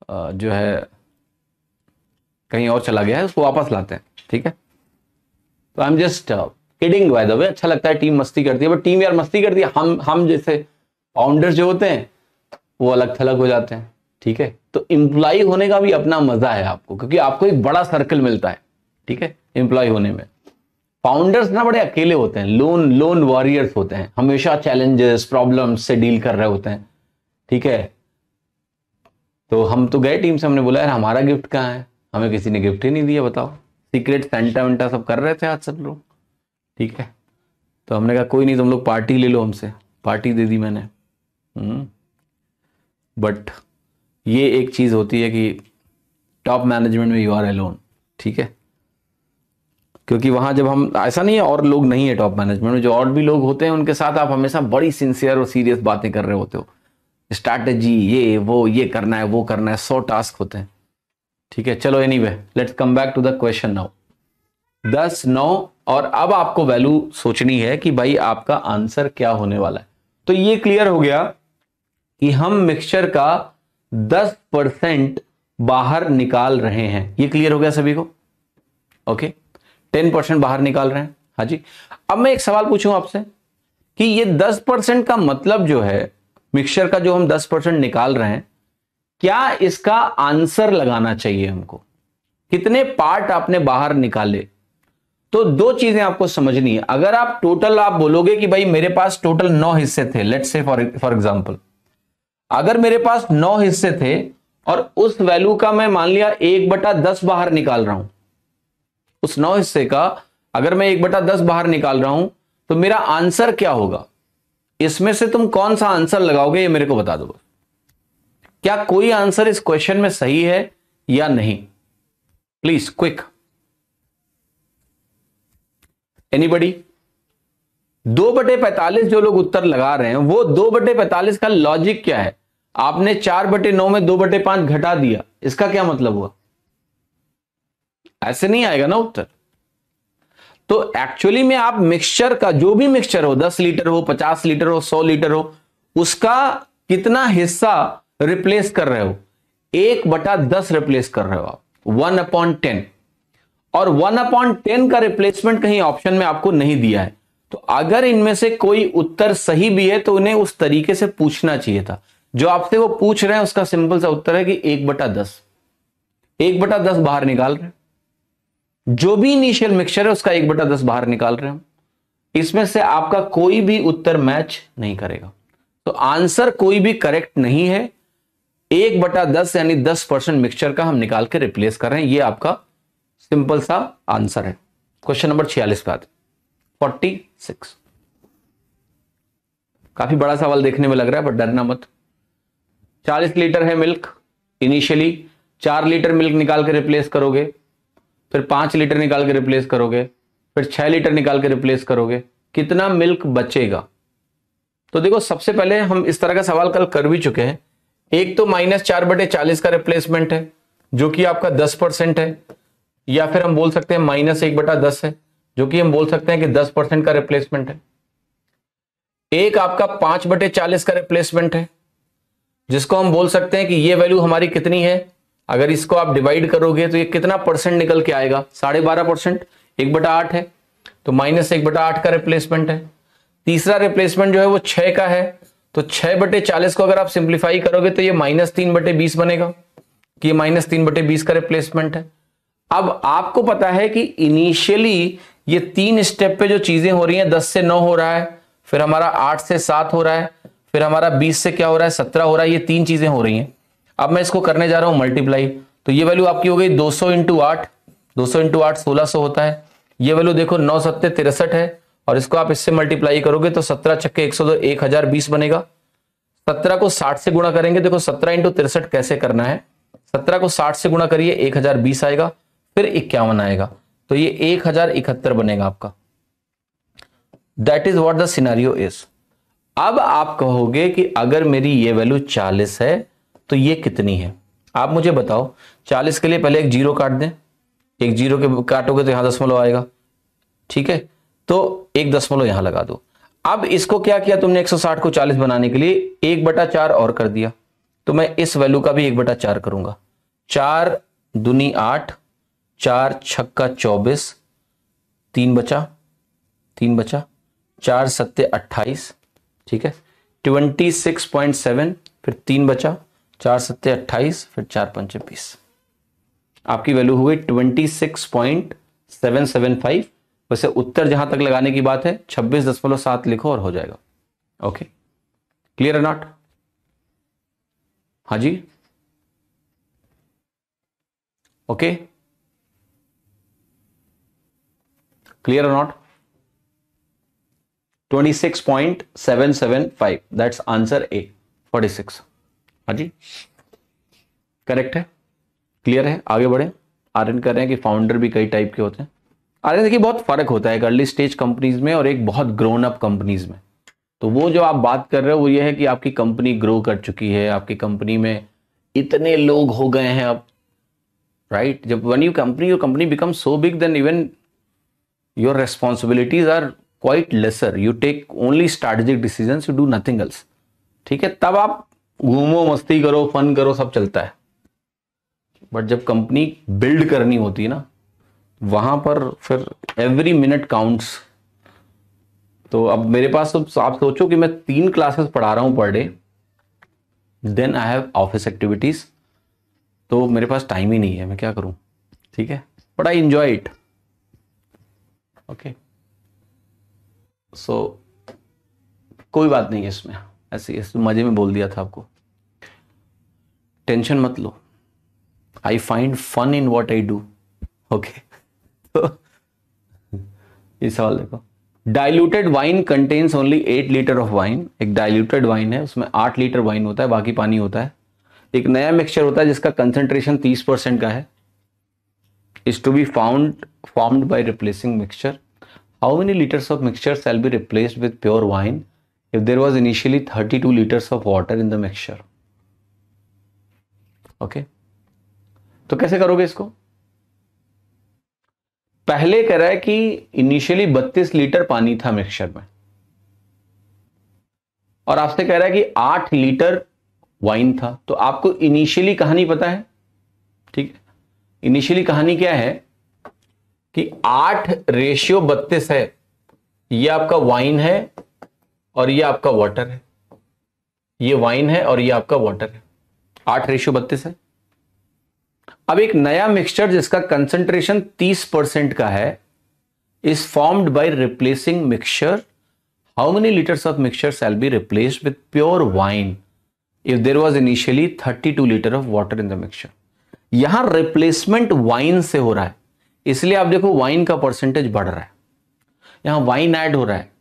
जो है कहीं और चला गया है, उसको वापस लाते हैं, ठीक है। तो I am just kidding by the way, अच्छा लगता है टीम मस्ती करती है, बट टीम यार मस्ती करती है, हम जैसे फाउंडर्स जो होते हैं वो अलग थलग हो जाते हैं, ठीक है। तो एम्प्लॉय होने का भी अपना मजा है आपको, क्योंकि आपको एक बड़ा सर्कल मिलता है, ठीक है, एम्प्लॉय होने में। फाउंडर्स ना बड़े अकेले होते हैं, लोन वॉरियर्स होते हैं, हमेशा चैलेंजेस प्रॉब्लम्स से डील कर रहे होते हैं, ठीक है। तो हम तो गए टीम से, हमने बोला यार हमारा गिफ्ट कहाँ है, हमें किसी ने गिफ्ट ही नहीं दिया, बताओ। सीक्रेट सेंटा वेंटा सब कर रहे थे आज सब लोग, ठीक है। तो हमने कहा कोई नहीं, तुम लोग पार्टी ले लो हमसे, पार्टी दे दी मैंने। बट ये एक चीज होती है कि टॉप मैनेजमेंट में यू आर अलोन, ठीक है, क्योंकि वहां जब हम, ऐसा नहीं है और लोग नहीं है टॉप मैनेजमेंट में, जो और भी लोग होते हैं उनके साथ आप हमेशा बड़ी सिंसियर और सीरियस बातें कर रहे होते हो, स्ट्रैटेजी ये वो, ये करना है वो करना है, 100 टास्क होते हैं, ठीक है। चलो anyway, let's come back to the question now. 10, 9, और अब आपको वैल्यू सोचनी है कि भाई आपका आंसर क्या होने वाला है। तो ये क्लियर हो गया कि हम मिक्सचर का 10% बाहर निकाल रहे हैं, ये क्लियर हो गया सभी को, ओके। 10% बाहर निकाल रहे हैं, हाँ जी। अब मैं एक सवाल पूछूं आपसे कि ये 10% का मतलब जो है, मिक्सचर का जो हम 10% निकाल रहे हैं, क्या इसका आंसर लगाना चाहिए हमको, कितने पार्ट आपने बाहर निकाले? तो 2 चीजें आपको समझनी है। अगर आप टोटल आप बोलोगे कि भाई मेरे पास टोटल 9 हिस्से थे, लेट्स से फॉर एग्जांपल, अगर मेरे पास 9 हिस्से थे और उस वैल्यू का मैं मान लिया 1/10 बाहर निकाल रहा हूं, उस 9 हिस्से का अगर मैं 1/10 बाहर निकाल रहा हूं, तो मेरा आंसर क्या होगा? इसमें से तुम कौन सा आंसर लगाओगे, ये मेरे को बता दो। क्या कोई आंसर इस क्वेश्चन में सही है या नहीं? Please quick, anybody? 2/45 जो लोग उत्तर लगा रहे हैं, वो 2/45 का लॉजिक क्या है? आपने 4/9 में 2/5 घटा दिया, इसका क्या मतलब हुआ? ऐसे नहीं आएगा ना उत्तर। तो एक्चुअली में आप मिक्सचर का, जो भी मिक्सचर हो, 10 लीटर हो, 50 लीटर हो, 100 लीटर हो, उसका कितना हिस्सा रिप्लेस कर रहे हो? 1/10 रिप्लेस कर रहे हो आप, 1/10। और 1/10 का रिप्लेसमेंट कहीं ऑप्शन में आपको नहीं दिया है। तो अगर इनमें से कोई उत्तर सही भी है तो उन्हें उस तरीके से पूछना चाहिए था। जो आपसे वो पूछ रहे हैं उसका सिंपल सा उत्तर है कि 1/10, 1/10 बाहर निकाल रहे हैं। जो भी इनिशियल मिक्सचर है उसका 1/10 बाहर निकाल रहे हैं हम। इसमें से आपका कोई भी उत्तर मैच नहीं करेगा, तो आंसर कोई भी करेक्ट नहीं है। 1/10 यानी 10% मिक्सचर का हम निकाल के रिप्लेस कर रहे हैं, ये आपका सिंपल सा आंसर है। क्वेश्चन नंबर 46 पे आते, 46। काफी बड़ा सवाल देखने में लग रहा है, बट डरना मत। 40 लीटर है मिल्क, इनिशियली 4 लीटर मिल्क निकाल के रिप्लेस करोगे, फिर 5 लीटर निकाल के रिप्लेस करोगे, फिर 6 लीटर निकाल के रिप्लेस करोगे, कितना मिल्क बचेगा? तो देखो, सबसे पहले हम इस तरह का सवाल कल कर भी चुके हैं। एक तो -4/40 का रिप्लेसमेंट है, जो कि आपका 10% है, या फिर हम बोल सकते हैं -1/10 है, जो कि हम बोल सकते हैं कि 10% का रिप्लेसमेंट है। एक आपका 5/40 का रिप्लेसमेंट है, जिसको हम बोल सकते हैं कि ये वैल्यू हमारी कितनी है, अगर इसको आप डिवाइड करोगे तो ये कितना परसेंट निकल के आएगा, 12.5%, 1/8 है, तो -1/8 का रिप्लेसमेंट है। तीसरा रिप्लेसमेंट जो है वो 6 का है, तो 6/40 को अगर आप सिंप्लीफाई करोगे तो ये -3/20 बनेगा, कि -3/20 का रिप्लेसमेंट है। अब आपको पता है कि इनिशियली ये 3 स्टेप पे जो चीजें हो रही हैं, 10 से 9 हो रहा है, फिर हमारा 8 से 7 हो रहा है, फिर हमारा 20 से क्या हो रहा है, 17 हो रहा है, ये 3 चीजें हो रही हैं। अब मैं इसको करने जा रहा हूं मल्टीप्लाई, तो ये वैल्यू आपकी हो गई 200 इंटू 8, 200 इंटू 8 1600 होता है। ये वैल्यू देखो 9 7 63 है, और इसको आप इससे मल्टीप्लाई करोगे तो 17 छक्के 102, 1020 बनेगा। 17 को 60 से गुणा करेंगे, देखो 17 इंटू 63 कैसे करना है, 17 को 60 से गुणा करिए, 1020 आएगा, फिर 51 आएगा, तो ये 1071 बनेगा आपका। That is what the scenario is. अब आप कहोगे कि अगर मेरी ये वैल्यू 40 है तो ये कितनी है, आप मुझे बताओ। 40 के लिए पहले एक जीरो काट दें, एक जीरो के काटोगे तो यहां दशमलव आएगा, ठीक है, तो एक दशमलव यहां लगा दो। अब इसको क्या किया तुमने, 160 को 40 बनाने के लिए 1/4 और कर दिया, तो मैं इस वैल्यू का भी 1/4 करूंगा। 4 दूनी 8, 4 छक्का 24, 3 बचा, 4 सत्ते 28, ठीक है, 26.7, फिर 3 बचा, 4 सत्ते 28, फिर 4 पंचे 20, आपकी वैल्यू हुई 26.775। वैसे उत्तर जहां तक लगाने की बात है 26.7 लिखो और हो जाएगा। ओके, क्लियर है नॉट? हाँ जी, ओके, क्लियर और नॉट? 26.775, that's answer A, 46। हाँ जी, करेक्ट है, क्लियर है। आगे बढ़े। आर्यन कर रहे हैं कि फाउंडर भी कई टाइप के होते हैं। आर्यन देखिए बहुत फर्क होता है एक अर्ली स्टेज कंपनीज में और एक बहुत ग्रोन अप कंपनीज में। तो वो जो आप बात कर रहे हो वो ये है कि आपकी कंपनी ग्रो कर चुकी है, आपकी कंपनी में इतने लोग हो गए हैं अब, राइट? जब when your company becomes so big, then even your responsibilities are quite lesser. You take only strategic decisions, you do nothing else. ठीक है, तब आप घूमो, मस्ती करो, फन करो, सब चलता है। बट जब कंपनी बिल्ड करनी होती है ना, वहां पर फिर एवरी मिनट काउंट्स। तो अब मेरे पास तो आप सोचो कि मैं 3 क्लासेस पढ़ा रहा हूं per day, then I have office activities, तो मेरे पास टाइम ही नहीं है, मैं क्या करूं? ठीक है, but I enjoy it. Okay, so कोई बात नहीं है इसमें, ऐसे मजे में बोल दिया था आपको, टेंशन मत लो। I find fun in what I do. Okay, तो ये सवाल देखो, diluted wine contains only 8 litre of wine. एक डाइल्यूटेड वाइन है, उसमें 8 लीटर वाइन होता है, बाकी पानी होता है। एक नया मिक्सचर होता है जिसका कंसंट्रेशन 30% का है, is to be formed by replacing mixture. How many litres of mixture shall be replaced with pure wine if there was initially 32 litres of water in the mixture? Okay, तो कैसे करोगे इसको? पहले कह रहा है कि इनिशियली 32 लीटर पानी था मिक्सचर में, और आपसे कह रहा है कि 8 लीटर वाइन था। तो आपको इनिशियली कहानी पता है, ठीक है? इनिशियली कहानी क्या है कि 8:32 है, ये आपका वाइन है और ये आपका वाटर है। ये वाइन है और ये आपका वाटर है, 8:32 है। अब एक नया मिक्सचर जिसका कंसंट्रेशन 30% का है is formed by replacing mixture. How many litres of mixture shall be replaced with pure wine if there was initially 32 litre of water in the mixture? यहां रिप्लेसमेंट वाइन से हो रहा है, इसलिए आप देखो वाइन का परसेंटेज बढ़ रहा है, यहां वाइन ऐड हो रहा है।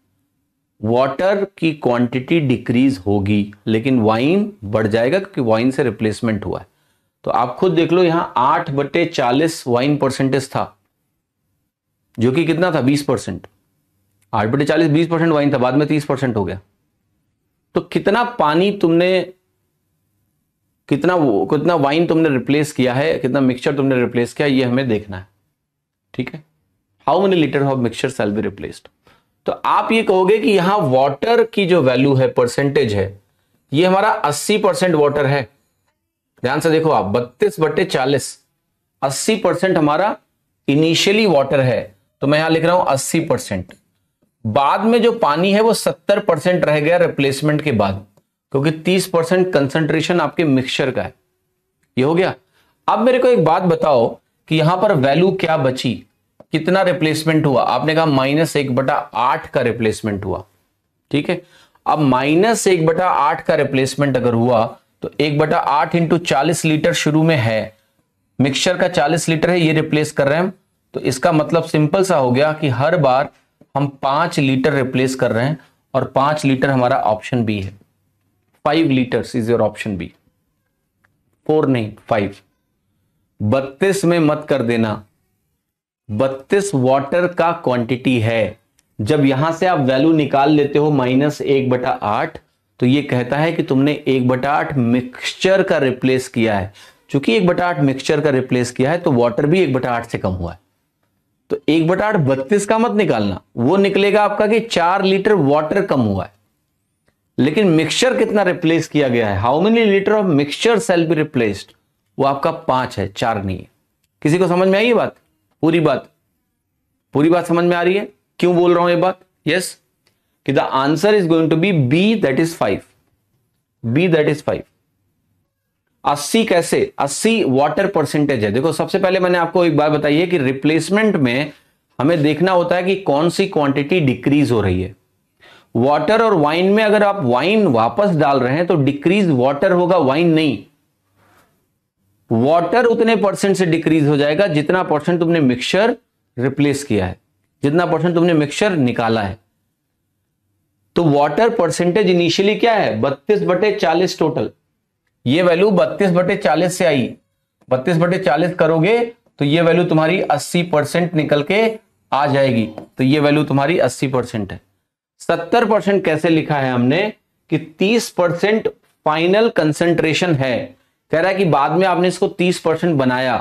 वाटर की क्वांटिटी डिक्रीज होगी लेकिन वाइन बढ़ जाएगा क्योंकि वाइन से रिप्लेसमेंट हुआ है। तो आप खुद देख लो, यहां 8/40 वाइन परसेंटेज था, जो कि कितना था? 20%। 8/40 20% वाइन था, बाद में 30% हो गया। तो कितना पानी तुमने, कितना वाइन तुमने रिप्लेस किया है, कितना मिक्सचर तुमने रिप्लेस किया, ये हमें देखना है, ठीक है? How many litre of mixture shall be replaced? तो आप ये कहोगे कि यहां वाटर की जो वैल्यू है, परसेंटेज है, ये हमारा 80% वाटर है, ध्यान से देखो आप, 32/40, 80% हमारा इनिशियली वाटर है, तो मैं यहां लिख रहा हूं 80%। बाद में जो पानी है वो 70% रह गया रिप्लेसमेंट के बाद, क्योंकि 30% कंसंट्रेशन आपके मिक्सचर का है। ये हो गया। अब मेरे को एक बात बताओ कि यहां पर वैल्यू क्या बची, कितना रिप्लेसमेंट हुआ? आपने कहा -1/8 का रिप्लेसमेंट हुआ, ठीक है। अब -1/8 का रिप्लेसमेंट अगर हुआ तो 1/8 इंटू 40 लीटर शुरू में है, मिक्सचर का 40 लीटर है, ये रिप्लेस कर रहे हैं हम, तो इसका मतलब सिंपल सा हो गया कि हर बार हम 5 लीटर रिप्लेस कर रहे हैं, और 5 लीटर हमारा ऑप्शन बी है। 5 litres is your option B, 4 नहीं 5। 32 में मत कर देना, 32 वाटर का क्वांटिटी है। जब यहां से आप वैल्यू निकाल लेते हो -1/8, तो ये कहता है कि तुमने 1/8 मिक्सचर का रिप्लेस किया है। चूंकि 1/8 मिक्सचर का रिप्लेस किया है तो वाटर भी 1/8 से कम हुआ है। तो 1/8 32 का मत निकालना, वो निकलेगा आपका कि 4 लीटर वाटर कम हुआ है। लेकिन मिक्सचर कितना रिप्लेस किया गया है, how many litre of mixture shall be replaced, वो आपका 5 है, 4 नहीं है। किसी को समझ में आई ये बात? पूरी बात समझ में आ रही है? क्यों बोल रहा हूं ये बात? यस, कि the answer is going to be B, that is 5। B that is 5। 80 कैसे? 80 वाटर परसेंटेज है। देखो सबसे पहले मैंने आपको एक बात बताई है कि रिप्लेसमेंट में हमें देखना होता है कि कौन सी क्वांटिटी डिक्रीज हो रही है। वाटर और वाइन में अगर आप वाइन वापस डाल रहे हैं तो डिक्रीज वाटर होगा, वाइन नहीं। वाटर उतने परसेंट से डिक्रीज हो जाएगा जितना परसेंट तुमने मिक्सचर रिप्लेस किया है, जितना परसेंट तुमने मिक्सचर निकाला है। तो वाटर परसेंटेज इनिशियली क्या है? 32/40 टोटल। ये वैल्यू 32/40 से आई, 32/40 करोगे तो ये वैल्यू तुम्हारी 80% निकल के आ जाएगी। तो ये वैल्यू तुम्हारी 80% है। 70% कैसे लिखा है हमने कि 30% फाइनल कंसंट्रेशन है। कह रहा है कि बाद में आपने इसको 30% बनाया।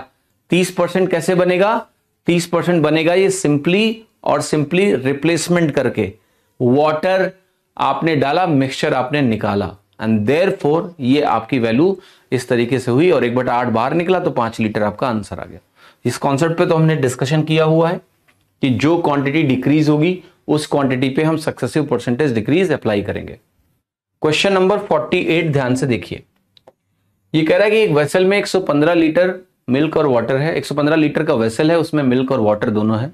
30% कैसे बनेगा? 30% बनेगा ये सिंपली रिप्लेसमेंट करके। वाटर आपने डाला, मिक्सचर आपने निकाला, एंड देयरफॉर ये आपकी वैल्यू इस तरीके से हुई, और 1/8 बाहर निकला तो 5 लीटर आपका आंसर आ गया। इस कॉन्सेप्ट पे तो हमने डिस्कशन किया हुआ है कि जो क्वांटिटी डिक्रीज होगी उस क्वांटिटी पे हम सक्सेसिव परसेंटेज डिक्रीज अप्लाई करेंगे। क्वेश्चन नंबर 48 ध्यान से देखिए। ये कह रहा है कि एक वेसल में 115 लीटर मिल्क और वाटर है। 115 लीटर का वेसल है, उसमें मिल्क और वाटर दोनों है।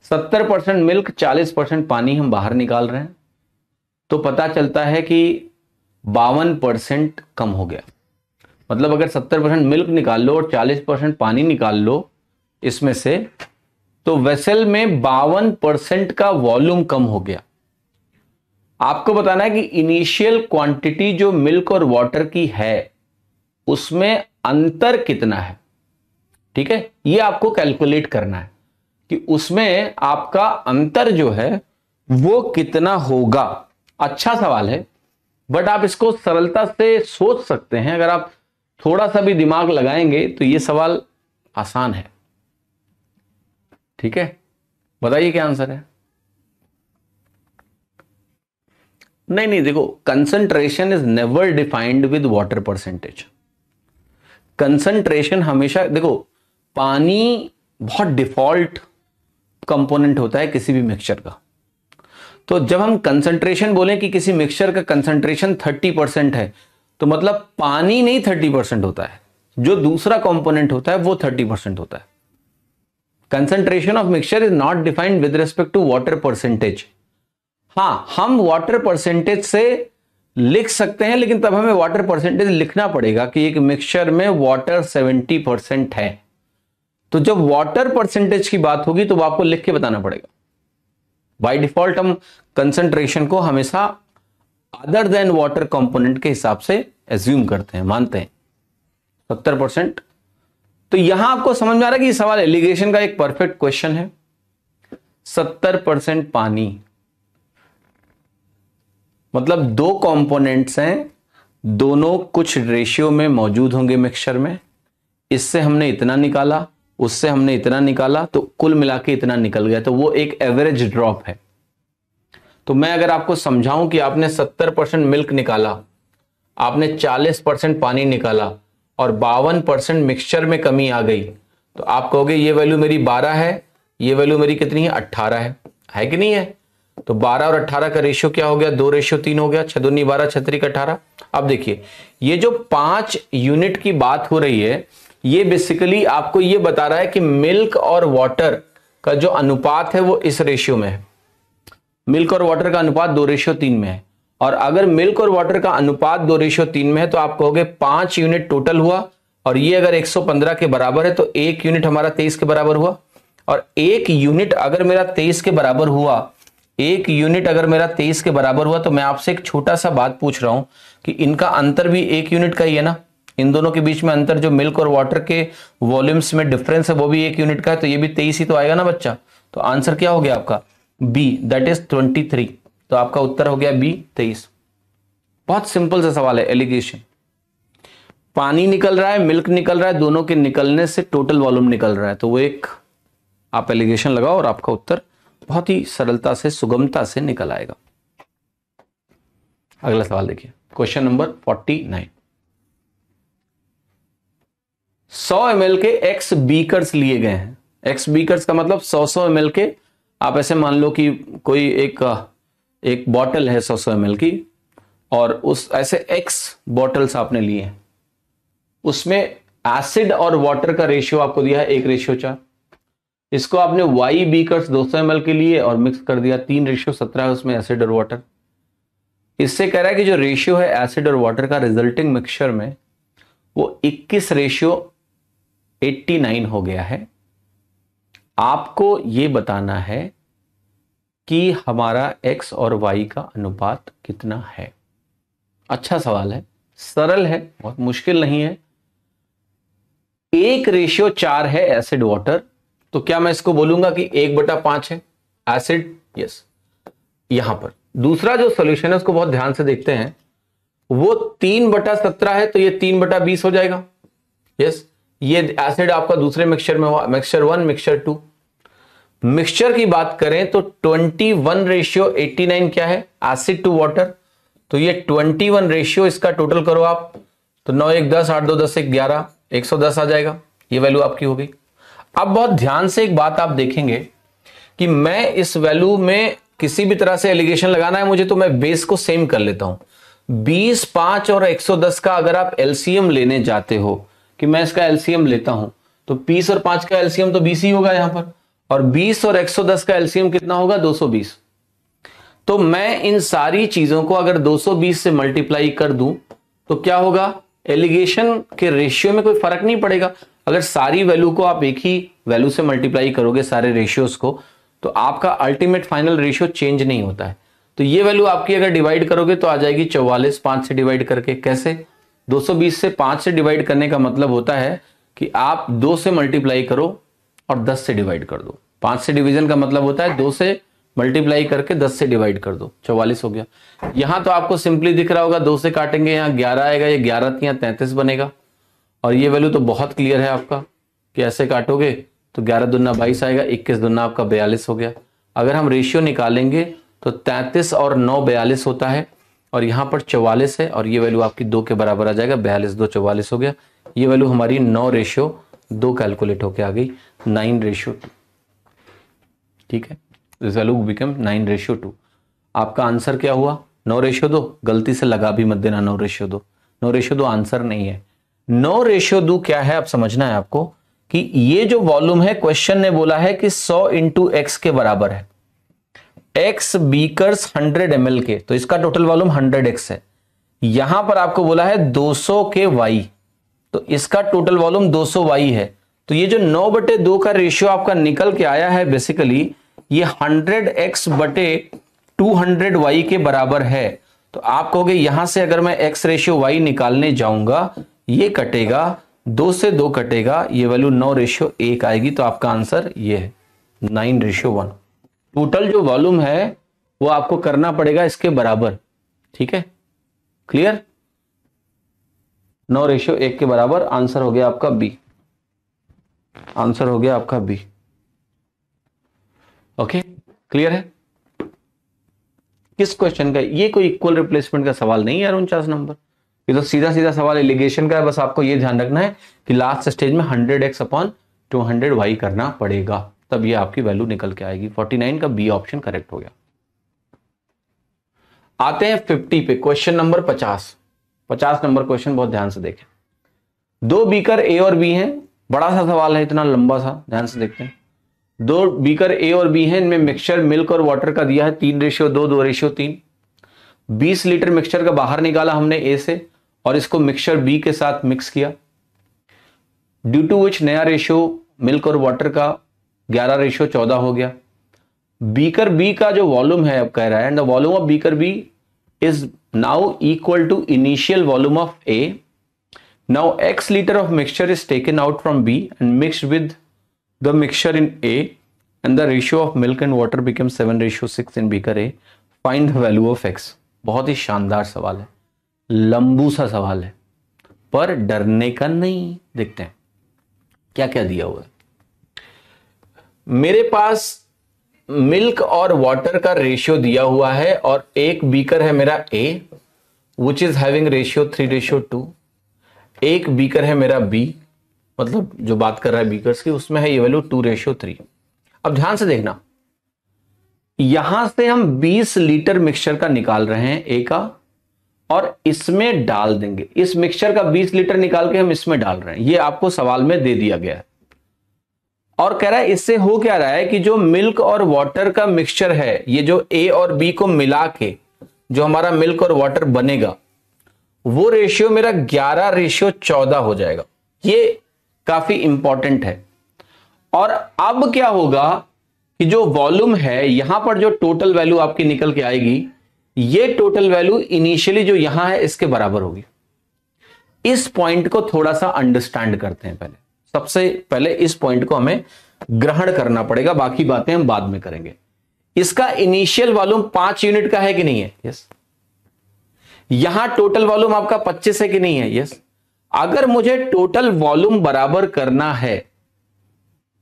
70% मिल्क, 40% पानी हम बाहर निकाल रहे हैं, तो पता चलता है कि 52% कम हो गया। मतलब अगर 70% मिल्क निकाल लो और 40% पानी निकाल लो इसमें से, तो वेसल में 52% का वॉल्यूम कम हो गया। आपको बताना है कि इनिशियल क्वांटिटी जो मिल्क और वाटर की है उसमें अंतर कितना है। ठीक है, ये आपको कैलकुलेट करना है कि उसमें आपका अंतर जो है वो कितना होगा। अच्छा सवाल है, बट आप इसको सरलता से सोच सकते हैं। अगर आप थोड़ा सा भी दिमाग लगाएंगे तो ये सवाल आसान है। ठीक है, बताइए क्या आंसर है। नहीं, देखो, concentration is never defined with water percentage. Concentration हमेशा, देखो, पानी बहुत डिफॉल्ट कंपोनेंट होता है किसी भी मिक्सचर का। तो जब हम कंसंट्रेशन बोलें कि किसी मिक्सचर का कंसंट्रेशन 30% है, तो मतलब पानी नहीं 30% होता है, जो दूसरा कंपोनेंट होता है वो 30% होता है। Concentration of mixture is not defined with respect to water percentage. हां, हम वाटर परसेंटेज से लिख सकते हैं, लेकिन तब हमें वाटर परसेंटेज लिखना पड़ेगा कि एक मिक्सचर में वाटर 70% है। तो जब वाटर परसेंटेज की बात होगी तो वो आपको लिख के बताना पड़ेगा। बाय डिफॉल्ट हम कंसंट्रेशन को हमेशा अदर देन वाटर कंपोनेंट के हिसाब से एज्यूम करते हैं, मानते हैं 70%। तो यहां आपको समझ में आ रहा है कि सवाल एलिगेशन का एक परफेक्ट क्वेश्चन है। 70% पानी, मतलब दो कंपोनेंट्स हैं, दोनों कुछ रेशियो में मौजूद होंगे मिक्सचर में। इससे हमने इतना निकाला, उससे हमने इतना निकाला, तो कुल मिला के इतना निकल गया। तो वो एक एवरेज ड्रॉप है। तो मैं अगर आपको समझाऊं कि आपने 70% मिल्क निकाला, आपने 40% पानी निकाला और 52% मिक्सचर में कमी आ गई, तो आप कहोगे ये वैल्यू मेरी 12 है, ये वैल्यू मेरी कितनी है, 18 है कि नहीं है? तो 12 और 18 का रेशियो क्या हो गया, 2:3 हो गया, 6 दूनी 12, 6 त्रिक 18। अब देखिए ये जो 5 यूनिट की बात हो रही है, ये बेसिकली आपको ये बता रहा है कि मिल्क और वाटर का जो अनुपात है वो इस रेशियो में है। मिल्क और वाटर का अनुपात 2:3 में है, और अगर मिल्क और वाटर का अनुपात 2:3 में है तो आप कहोगे 5 यूनिट टोटल हुआ, और ये अगर 115 के बराबर है तो 1 यूनिट हमारा 23 के बराबर हुआ। और 1 यूनिट अगर मेरा 23 के बराबर हुआ, 1 यूनिट अगर मेरा 23 के बराबर हुआ, तो मैं आपसे एक छोटा सा बात पूछ रहा हूं कि इनका अंतर भी 1 यूनिट का ही है ना। इन दोनों के बीच में अंतर जो मिल्क और वाटर के वॉल्यूम्स में डिफरेंस है वो भी 1 यूनिट का है, तो ये भी 23 ही तो आएगा ना बच्चा। तो आंसर क्या हो गया आपका, बी, दैट इज 23। तो आपका उत्तर हो गया बी, 23। बहुत सिंपल सा सवाल है, एलिगेशन। पानी निकल रहा है, मिल्क निकल रहा है, दोनों के निकलने से टोटल वॉल्यूम निकल रहा है, तो वो एक आप एलिगेशन लगाओ और आपका उत्तर बहुत ही सरलता से, सुगमता से निकल आएगा। अगला सवाल देखिए, क्वेश्चन नंबर 49। 100 ml के एक्स बीकर्स लिए गए हैं। एक्स बीकर्स का मतलब 100 ml के, आप ऐसे मान लो कि कोई एक बॉटल है 100 ml की, और उस ऐसे एक्स बॉटल्स आपने लिए हैं, उसमें एसिड और वाटर का रेशियो आपको दिया है 1:4। इसको आपने वाई बीकर्स 200 ml के लिए और मिक्स कर दिया, 3:17 है उसमें एसिड और वाटर। इससे कह रहा है कि जो रेशियो है एसिड और वाटर का रिजल्टिंग मिक्सचर में, वो 21:89 हो गया है। आपको यह बताना है कि हमारा एक्स और वाई का अनुपात कितना है। अच्छा सवाल है, सरल है, बहुत मुश्किल नहीं है। 1:4 है एसिड वाटर, तो क्या मैं इसको बोलूंगा कि 1/5 है एसिड? यस। यहां पर दूसरा जो सॉल्यूशन है उसको बहुत ध्यान से देखते हैं, वो 3/17 है, तो ये 3/20 हो जाएगा। यस, ये एसिड आपका दूसरे मिक्सचर में हुआ, मिक्सचर 1, मिक्सचर 2। मिक्सचर की बात करें तो 21:89 क्या है, एसिड टू वाटर, तो ये 21 रेशियो, इसका टोटल करो आप, तो 9 1 10, 8 2 10 1 11, 110 आ जाएगा। ये वैल्यू आपकी हो गई। अब बहुत ध्यान से एक बात आप देखेंगे कि मैं इस वैल्यू में किसी भी तरह से एलिगेशन लगाना है मुझे, तो मैं बेस को सेम कर लेता हूं। 20, 5 और 110 का अगर आप एलसीएम लेने जाते हो, कि मैं इसका एलसीएम लेता हूं, तो 20 और 5 का एलसीएम तो 20 ही होगा यहां पर, और 20 और 110 का एलसीएम कितना होगा, 220। तो मैं इन सारी चीजों को अगर 220 से मल्टीप्लाई कर दूं तो क्या होगा, एलिगेशन के रेशियो में कोई फर्क नहीं पड़ेगा। अगर सारी वैल्यू को आप एक ही वैल्यू से मल्टीप्लाई करोगे, सारे रेशियोज को, तो आपका अल्टीमेट फाइनल रेशियो चेंज नहीं होता है। तो ये वैल्यू आपकी अगर डिवाइड करोगे तो आ जाएगी 44, 5 से डिवाइड करके। कैसे, 220 से 5 से डिवाइड करने का मतलब होता है कि आप 2 से मल्टीप्लाई करो और 10 से डिवाइड कर दो। 5 से डिवीजन का मतलब होता है 2 से मल्टीप्लाई करके 10 से डिवाइड कर दो, 44 हो गया। यहां तो आपको सिंपली दिख रहा होगा, 2 से काटेंगे यहां 11 आएगा, ये 11 या 33 बनेगा। और ये वैल्यू तो बहुत क्लियर है आपका कि ऐसे काटोगे तो 11 दूना 22 आएगा, 21 दूना आपका 42 हो गया। अगर हम रेशियो निकालेंगे तो 33 और 9 42 होता है, और यहां पर 44 है, और ये वैल्यू आपकी 2 के बराबर आ जाएगा, 42 2 44 हो गया। ये वैल्यू हमारी 9:2 कैलकुलेट होके आ गई, 9:2। ठीक है, दिस वैल्यू बिकम 9:2। आपका आंसर क्या हुआ, 9:2। गलती से लगा भी मत देना 9:2। 9:2 आंसर नहीं है। 9:2 क्या है, आप समझना है आपको कि ये जो वॉल्यूम है, क्वेश्चन ने बोला है कि 100 इंटू एक्स के बराबर है। एक्स बीकर्स 100 ml के, तो इसका टोटल वॉल्यूम 100x है। यहां पर आपको बोला है 200 के y, तो इसका टोटल वॉल्यूम 200y है। तो ये जो 9/2 का रेशियो आपका निकल के आया है, बेसिकली ये 100x/200y के बराबर है। तो आप कहोगे यहां से अगर मैं x/y निकालने जाऊंगा, ये कटेगा, 2 से 2 कटेगा, ये वैल्यू 9:1 आएगी। तो आपका आंसर ये है 9:1। टोटल जो वॉल्यूम है वो आपको करना पड़ेगा इसके बराबर। ठीक है, क्लियर, 9:1 के बराबर। आंसर हो गया आपका बी, आंसर हो गया आपका बी। ओके, क्लियर है। किस क्वेश्चन का? ये कोई इक्वल रिप्लेसमेंट का सवाल नहीं है 49 नंबर। ये तो सीधा सीधा सवाल एलिगेशन का है। बस आपको ये ध्यान रखना है कि लास्ट स्टेज में 100x अपॉन 200y करना पड़ेगा, तब ये आपकी वैल्यू निकल के आएगी। 49 का बी ऑप्शन करेक्ट हो गया। आते हैं 50 पे, क्वेश्चन नंबर 50 नंबर क्वेश्चन बहुत ध्यान से देखें। दो बीकर ए और बी हैं, बड़ा सा सवाल है, इतना लंबा सा, ध्यान से देखते हैं। दो बीकर ए और बी हैं, इनमें मिक्सचर मिल्क और वाटर का दिया है 3:2, 2:3। 20 लीटर मिक्सचर का बाहर निकाला हमने ए से और इसको मिक्सचर बी के साथ मिक्स किया, ड्यू टू विच नया रेशियो मिल्क और वाटर का 11:14 हो गया। बीकर बी का जो वॉल्यूम है, अब कह रहा है, and the volume of beaker B is now equal to initial volume of A. Now x liter of mixture is taken out from B and mixed with the mixture in A, and the ratio of milk and water becomes 7:6 in beaker A. Find the value of x. बहुत ही शानदार सवाल है, लंबू सा सवाल है, पर डरने का नहीं। देखते हैं क्या क्या दिया हुआ है। मेरे पास मिल्क और वाटर का रेशियो दिया हुआ है और एक बीकर है मेरा A, which is having ratio 3:2। एक बीकर है मेरा बी, मतलब जो बात कर रहा है बीकर्स की, उसमें है ये वैल्यू 2:3। अब ध्यान से देखना, यहां से हम 20 लीटर मिक्सचर का निकाल रहे हैं ए का और इसमें डाल देंगे। इस मिक्सचर का 20 लीटर निकाल के हम इसमें डाल रहे हैं, ये आपको सवाल में दे दिया गया है। और कह रहा है इससे हो क्या रहा है कि जो मिल्क और वाटर का मिक्सचर है, ये जो ए और बी को मिला के जो हमारा मिल्क और वाटर बनेगा, वो रेशियो मेरा 11:14 हो जाएगा। ये काफी इंपॉर्टेंट है। और अब क्या होगा कि जो वॉल्यूम है, यहां पर जो टोटल वैल्यू आपकी निकल के आएगी, ये टोटल वैल्यू इनिशियली जो यहां है इसके बराबर होगी। इस पॉइंट को थोड़ा सा अंडरस्टैंड करते हैं। पहले सबसे पहले इस पॉइंट को हमें ग्रहण करना पड़ेगा, बाकी बातें हम बाद में करेंगे। इसका इनिशियल वॉल्यूम 5 यूनिट का है कि नहीं है? यस। यहां टोटल वॉल्यूम आपका 25 है कि नहीं है? यस। अगर मुझे टोटल वॉल्यूम बराबर करना है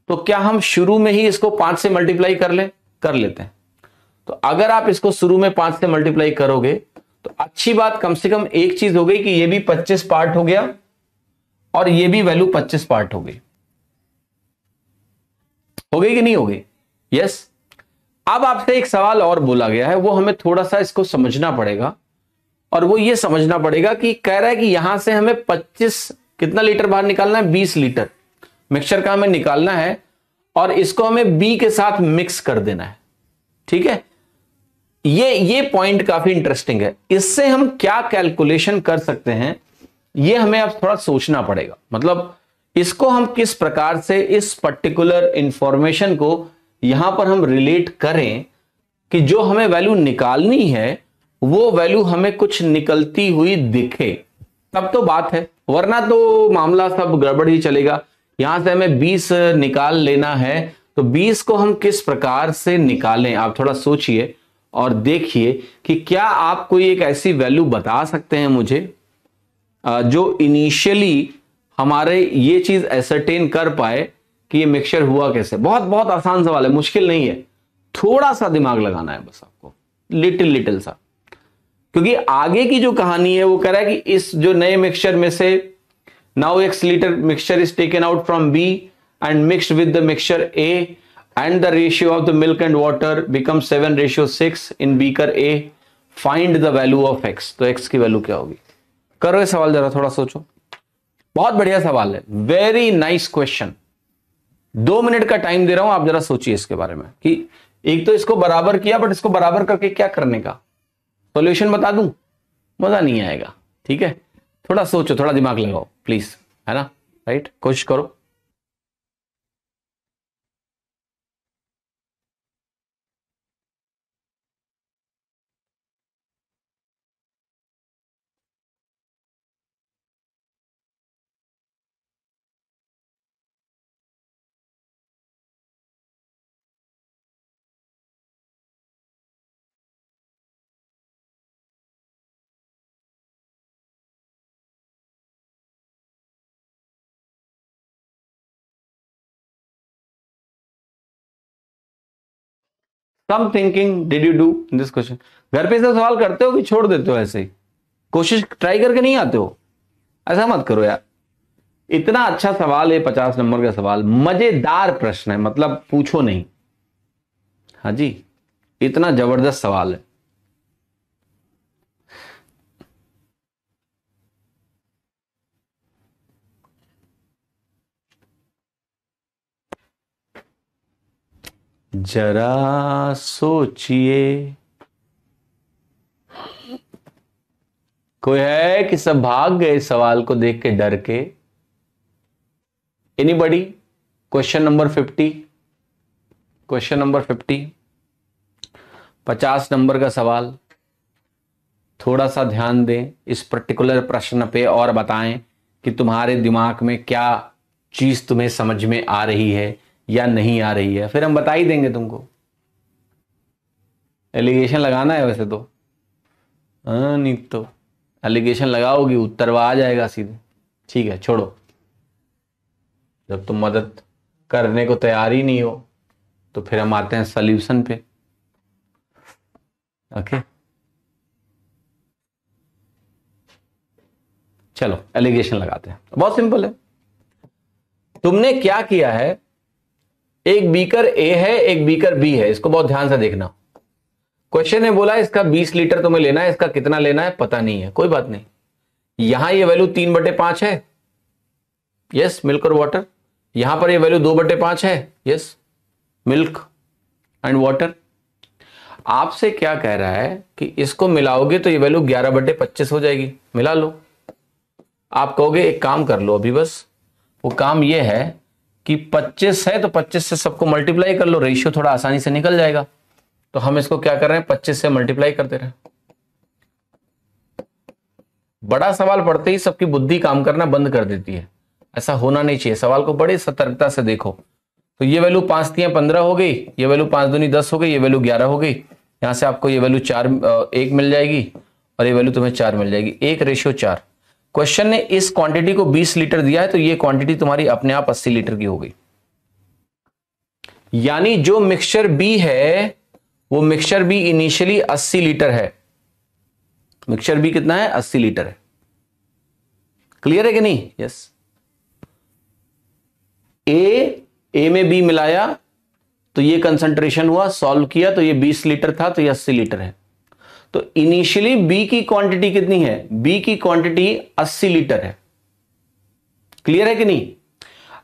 तो क्या हम शुरू में ही इसको 5 से मल्टीप्लाई कर लेते हैं। तो अगर आप इसको शुरू में 5 से मल्टीप्लाई करोगे तो अच्छी बात, कम से कम एक चीज हो गई कि ये भी 25 पार्ट हो गया और ये भी वैल्यू 25 पार्ट हो गई। हो गई कि नहीं हो गई? यस। अब आपसे एक सवाल और बोला गया है, वो हमें थोड़ा सा इसको समझना पड़ेगा। और वो ये समझना पड़ेगा कि कह रहा है कि यहां से हमें 25 कितना लीटर बाहर निकालना है? 20 लीटर मिक्सचर का हमें निकालना है और इसको हमें बी के साथ मिक्स कर देना है। ठीक है, ये पॉइंट काफी इंटरेस्टिंग है। इससे हम क्या कैलकुलेशन कर सकते हैं, ये हमें अब थोड़ा सोचना पड़ेगा। मतलब इसको हम किस प्रकार से इस पर्टिकुलर इंफॉर्मेशन को यहां पर हम रिलेट करें कि जो हमें वैल्यू निकालनी है वो वैल्यू हमें कुछ निकलती हुई दिखे, तब तो बात है, वरना तो मामला सब गड़बड़ ही चलेगा। यहां से हमें 20 निकाल लेना है, तो 20 को हम किस प्रकार से निकालें, आप थोड़ा सोचिए और देखिए कि क्या आप कोई एक ऐसी वैल्यू बता सकते हैं मुझे जो इनिशियली हमारे ये चीज एसरटेन कर पाए कि ये मिक्सचर हुआ कैसे। बहुत बहुत आसान सवाल है, मुश्किल नहीं है, थोड़ा सा दिमाग लगाना है बस आपको, लिटिल सा। क्योंकि आगे की जो कहानी है वो कह रहा है कि इस जो नए मिक्सचर में से now x liter mixture is taken out from B and mixed with the mixture A and the ratio of the milk and water becomes 7:6 in beaker A. Find the value of x. तो x की value क्या होगी? करो ये सवाल, जरा थोड़ा सोचो। बहुत बढ़िया सवाल है, वेरी नाइस क्वेश्चन। 2 मिनट का टाइम दे रहा हूं, आप जरा सोचिए इसके बारे में कि एक तो इसको बराबर किया, बट इसको बराबर करके क्या करने का, सॉल्यूशन बता दूं? मजा नहीं आएगा। ठीक है, थोड़ा सोचो, थोड़ा दिमाग लगाओ प्लीज, है ना? राइट, कोशिश करो। Some thinking did you do in this question? घर पे से सवाल करते हो कि छोड़ देते हो ऐसे ही? कोशिश ट्राई करके नहीं आते हो? ऐसा मत करो यार। इतना अच्छा सवाल है, 50 नंबर का सवाल, मजेदार प्रश्न है, मतलब पूछो नहीं। हाँ जी, इतना जबरदस्त सवाल है। जरा सोचिए, कोई है कि सब भाग गए सवाल को देख के डर के? Anybody? Question number 50, question number 50, 50 number का सवाल। थोड़ा सा ध्यान दें इस पर्टिकुलर प्रश्न पे और बताएं कि तुम्हारे दिमाग में क्या चीज तुम्हें समझ में आ रही है या नहीं आ रही है, फिर हम बता ही देंगे तुमको। एलिगेशन लगाना है वैसे तो, हाँ नहीं तो एलिगेशन लगाओगी उत्तर आ जाएगा सीधे। ठीक है, छोड़ो, जब तुम मदद करने को तैयार ही नहीं हो तो फिर हम आते हैं सॉल्यूशन पे। ओके, चलो एलिगेशन लगाते हैं। बहुत सिंपल है। तुमने क्या किया है, एक बीकर ए है, एक बीकर बी है, इसको बहुत ध्यान से देखना। क्वेश्चन ने बोला इसका 20 लीटर तुम्हें लेना है, इसका कितना लेना है पता नहीं है, कोई बात नहीं। यहां ये वैल्यू 3/5 है, यस, मिल्क और वाटर। यहां पर ये वैल्यू 2/5 है, यस, मिल्क एंड वाटर। आपसे क्या कह रहा है कि इसको मिलाओगे तो ये वैल्यू 11/25 हो जाएगी, मिला लो। आप कहोगे एक काम कर लो अभी, बस वो काम ये है कि 25 है तो 25 से सबको मल्टीप्लाई कर लो, रेशियो थोड़ा आसानी से निकल जाएगा। तो हम इसको क्या कर रहे हैं, 25 से मल्टीप्लाई करते रहे। बड़ा सवाल पढ़ते ही सबकी बुद्धि काम करना बंद कर देती है, ऐसा होना नहीं चाहिए। सवाल को बड़ी सतर्कता से देखो। तो ये वैल्यू 5 × 3 = 15 हो गई, ये वैल्यू 5 दूनी 10 हो गई, ये वैल्यू 11 हो गई। यहां से आपको ये वैल्यू 1 मिल जाएगी और ये वैल्यू तुम्हें 4 मिल जाएगी, 1:4। क्वेश्चन ने इस क्वांटिटी को 20 लीटर दिया है तो ये क्वांटिटी तुम्हारी अपने आप 80 लीटर की हो गई। यानी जो मिक्सचर बी है वो मिक्सचर बी इनिशियली 80 लीटर है। मिक्सचर बी कितना है, 80 लीटर है। क्लियर है कि नहीं? यस। ए में बी मिलाया तो ये कंसंट्रेशन हुआ, सॉल्व किया तो ये 20 लीटर था तो ये 80 लीटर है। तो इनिशियली बी की क्वांटिटी कितनी है, बी की क्वांटिटी 80 लीटर है। क्लियर है कि नहीं?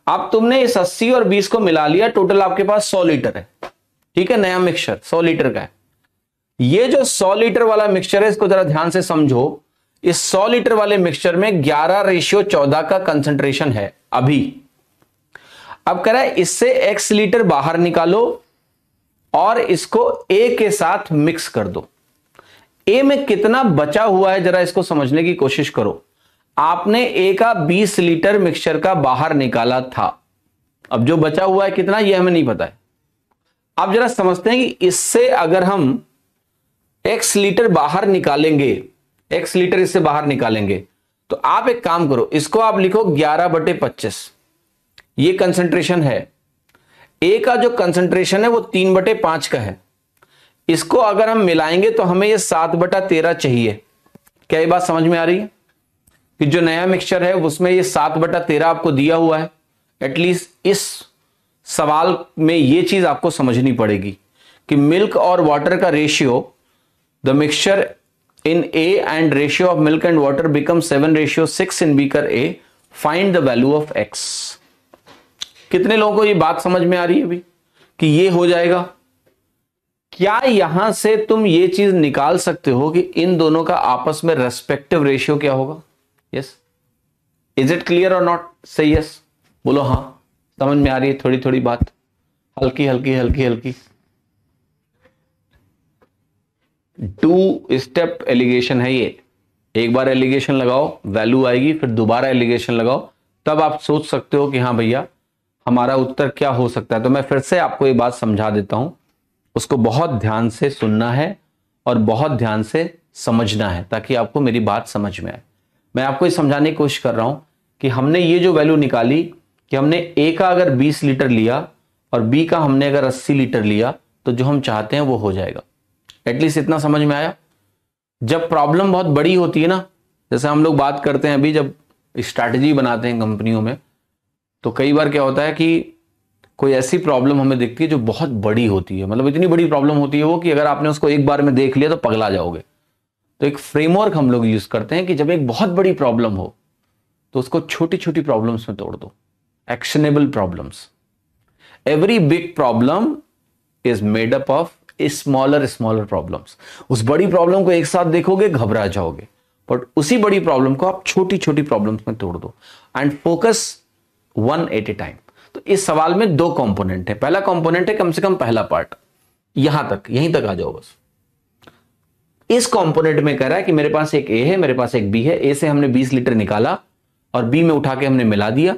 अब तुमने इस 80 और 20 को मिला लिया, टोटल आपके पास 100 लीटर है। ठीक है, नया मिक्सचर 100 लीटर का है। ये जो 100 लीटर वाला मिक्सचर है इसको जरा ध्यान से समझो। इस 100 लीटर वाले मिक्सचर में 11:14 का कंसंट्रेशन है अभी। अब कह रहा है इससे x लीटर बाहर निकालो और इसको a के साथ मिक्स कर दो। a में कितना बचा हुआ है जरा इसको समझने की कोशिश करो। आपने a का 20 लीटर मिक्सचर का बाहर निकाला था, अब जो बचा हुआ है कितना ये हमें नहीं पता है। अब जरा समझते हैं कि इससे अगर हम x लीटर बाहर निकालेंगे, x लीटर इससे बाहर निकालेंगे, तो आप एक काम करो, इसको आप लिखो 11/25। ये कंसंट्रेशन है। ए का जो कंसंट्रेशन है वो 3/5 का है। इसको अगर हम मिलाएंगे तो हमें ये 7/13 चाहिए। क्या ये बात समझ में आ रही है कि जो नया मिक्सचर है उसमें ये 7/13 आपको दिया हुआ है? एटलीस्ट इस सवाल में ये चीज आपको समझनी पड़ेगी कि मिल्क और वाटर का ratio, the mixture in A and ratio of milk and water becomes 7:6 in beaker A. Find the value of X. कितने लोगों को ये बात समझ में आ रही है अभी कि ये हो जाएगा? क्या यहां से तुम ये चीज निकाल सकते हो कि इन दोनों का आपस में रेस्पेक्टिव रेशियो क्या होगा? यस, इज इट क्लियर और नॉट? से यस बोलो। हाँ, समझ में आ रही है थोड़ी थोड़ी बात, हल्की हल्की हल्की हल्की। 2 स्टेप एलिगेशन है ये। एक बार एलिगेशन लगाओ, वैल्यू आएगी, फिर दोबारा एलिगेशन लगाओ, तब आप सोच सकते हो कि हाँ भैया हमारा उत्तर क्या हो सकता है। तो मैं फिर से आपको ये बात समझा देता हूं, उसको बहुत ध्यान से सुनना है और बहुत ध्यान से समझना है ताकि आपको मेरी बात समझ में आए। मैं आपको ये समझाने की कोशिश कर रहा हूं कि हमने ये जो वैल्यू निकाली कि हमने ए का अगर 20 लीटर लिया और बी का हमने अगर 80 लीटर लिया तो जो हम चाहते हैं वो हो जाएगा। एटलीस्ट इतना समझ में आया। जब प्रॉब्लम बहुत बड़ी होती है ना, जैसे हम लोग बात करते हैं अभी, जब स्ट्रैटेजी बनाते हैं कंपनियों में, तो कई बार क्या होता है कि कोई ऐसी प्रॉब्लम हमें दिखती है जो बहुत बड़ी होती है, मतलब इतनी बड़ी प्रॉब्लम होती है वो कि अगर आपने उसको एक बार में देख लिया तो पगला जाओगे। तो एक फ्रेमवर्क हम लोग यूज करते हैं कि जब एक बहुत बड़ी प्रॉब्लम हो तो उसको छोटी छोटी प्रॉब्लम्स में तोड़ दो, actionable problems. Every big problem is made up of smaller smaller problems. उस बड़ी प्रॉब्लम को एक साथ देखोगे घबरा जाओगे, बट उसी बड़ी प्रॉब्लम को आप छोटी छोटी प्रॉब्लम्स में तोड़ दो and focus one at a time. तो इस सवाल में दो कंपोनेंट है। पहला कंपोनेंट है कम से कम पहला पार्ट, यहां तक, यहीं तक आ जाओ बस। इस कंपोनेंट में कह रहा है कि मेरे पास एक ए है, मेरे पास एक बी है। ए से हमने 20 लीटर निकाला और बी में उठा के हमने मिला दिया।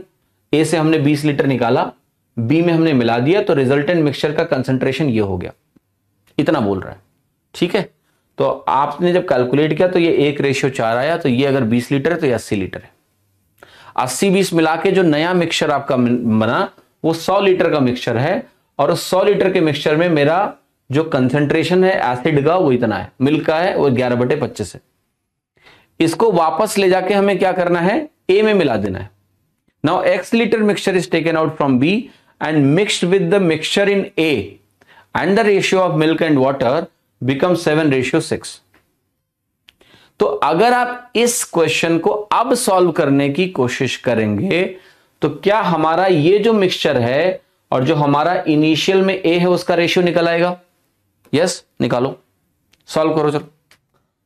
ए से हमने 20 लीटर निकाला, बी में हमने मिला दिया, तो रिजल्टेंट मिक्सचर का कंसंट्रेशन ये हो गया। इतना बोल रहा है, ठीक है। तो आपने जब कैलकुलेट किया तो ये 1:4 आया। तो ये अगर 20 लीटर है तो ये 80 लीटर है। 80-20 मिला के जो नया मिक्सचर आपका बना वो 100 लीटर का मिक्सचर है, और उस 100 लीटर के मिक्सचर में मेरा जो कंसंट्रेशन है एसिड का वो इतना है, मिल्क का है वो 11/25 है। इसको वापस ले जाके हमें क्या करना है, ए में मिला देना है। Now x litre mixture is taken out from B and mixed with the mixture in A and the ratio of milk and water become 7:6। तो अगर आप इस क्वेश्चन को अब सॉल्व करने की कोशिश करेंगे तो क्या हमारा ये जो मिक्सचर है और जो हमारा इनिशियल में ए है उसका रेशियो निकल आएगा? यस, निकालो, सॉल्व करो। चलो,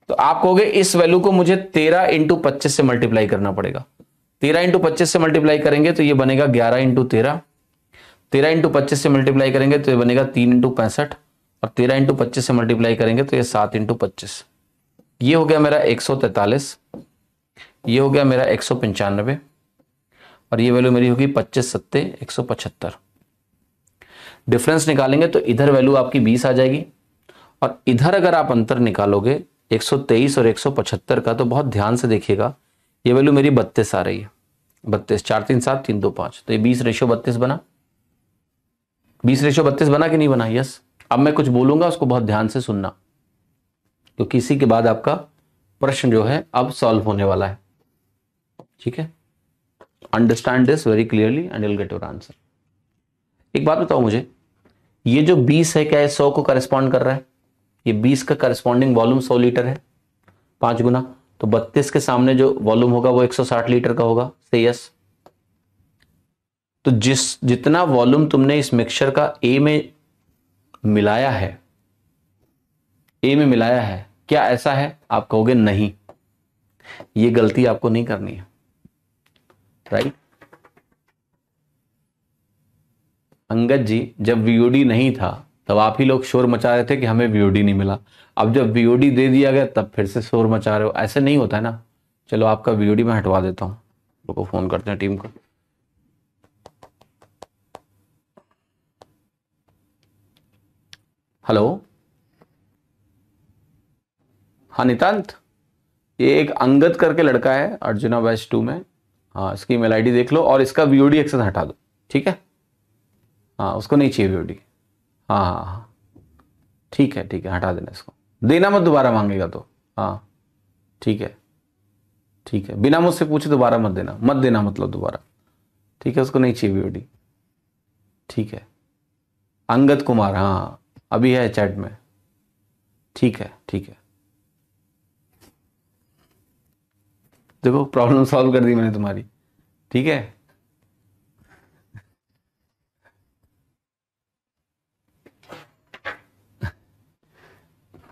तो आप कहोगे इस वैल्यू को मुझे 13 × 25 से मल्टीप्लाई करना पड़ेगा। 13 × 25 से मल्टीप्लाई करेंगे तो ये बनेगा 11 × 13। 13 × 25 से मल्टीप्लाई करेंगे तो ये बनेगा 3 × 65, और 13 × 25 से मल्टीप्लाई करेंगे तो ये 7 × 25। ये हो गया मेरा 143, ये हो गया मेरा 195, और ये वैल्यू मेरी होगी 25 × 7 = 175। डिफरेंस निकालेंगे तो इधर वैल्यू आपकी 20 आ जाएगी, और इधर अगर आप अंतर निकालोगे 123 और 175 का, तो बहुत ध्यान से देखिएगा, ये वैल्यू मेरी 32 आ रही है। 32, 4 3 7 3 2 5, तो ये 20:32 बना। 20:32 बना कि नहीं बना? यस। अब मैं कुछ बोलूंगा उसको बहुत ध्यान से सुनना, क्योंकि इसी के बाद आपका प्रश्न जो है अब सॉल्व होने वाला है, ठीक है। Understand this very clearly and you will get your answer. एक बात बताओ मुझे, ये जो 20 है क्या 100 को करस्पॉन्ड कर रहा है? ये 20 का करस्पॉन्डिंग वॉल्यूम 100 लीटर है, 5 गुना, तो 32 के सामने जो वॉल्यूम होगा वो 160 लीटर का होगा। से यस। तो जितना वॉल्यूम तुमने इस मिक्सचर का ए में मिलाया है, क्या ऐसा है? आप कहोगे नहीं, ये गलती आपको नहीं करनी है, राइट। अंगद जी, जब वीओडी नहीं था तब आप ही लोग शोर मचा रहे थे कि हमें वीओडी नहीं मिला। अब जब वीओडी दे दिया गया तब फिर से शोर मचा रहे हो। ऐसे नहीं होता है ना। चलो, आपका वीओडी मैं हटवा देता हूं, लोगों को फोन करते हैं टीम को। हेलो, हाँ नितांत, ये एक अंगद करके लड़का है अर्जुना बैच 2 में। हाँ, इसकी ईमेल आईडी देख लो और इसका वीओडी एक्सेस हटा दो, ठीक है। हाँ, उसको नहीं चाहिए वीओडी। हाँ हाँ हाँ, ठीक है, हटा देना इसको। देना मत, दोबारा मांगेगा तो। हाँ ठीक है, बिना मुझसे पूछे दोबारा मत देना मतलब दोबारा, ठीक है। उसको नहीं चाहिए वीओडी, ठीक है। अंगद कुमार, हाँ अभी है चैट में, ठीक है। देखो, प्रॉब्लम सॉल्व कर दी मैंने तुम्हारी, ठीक है।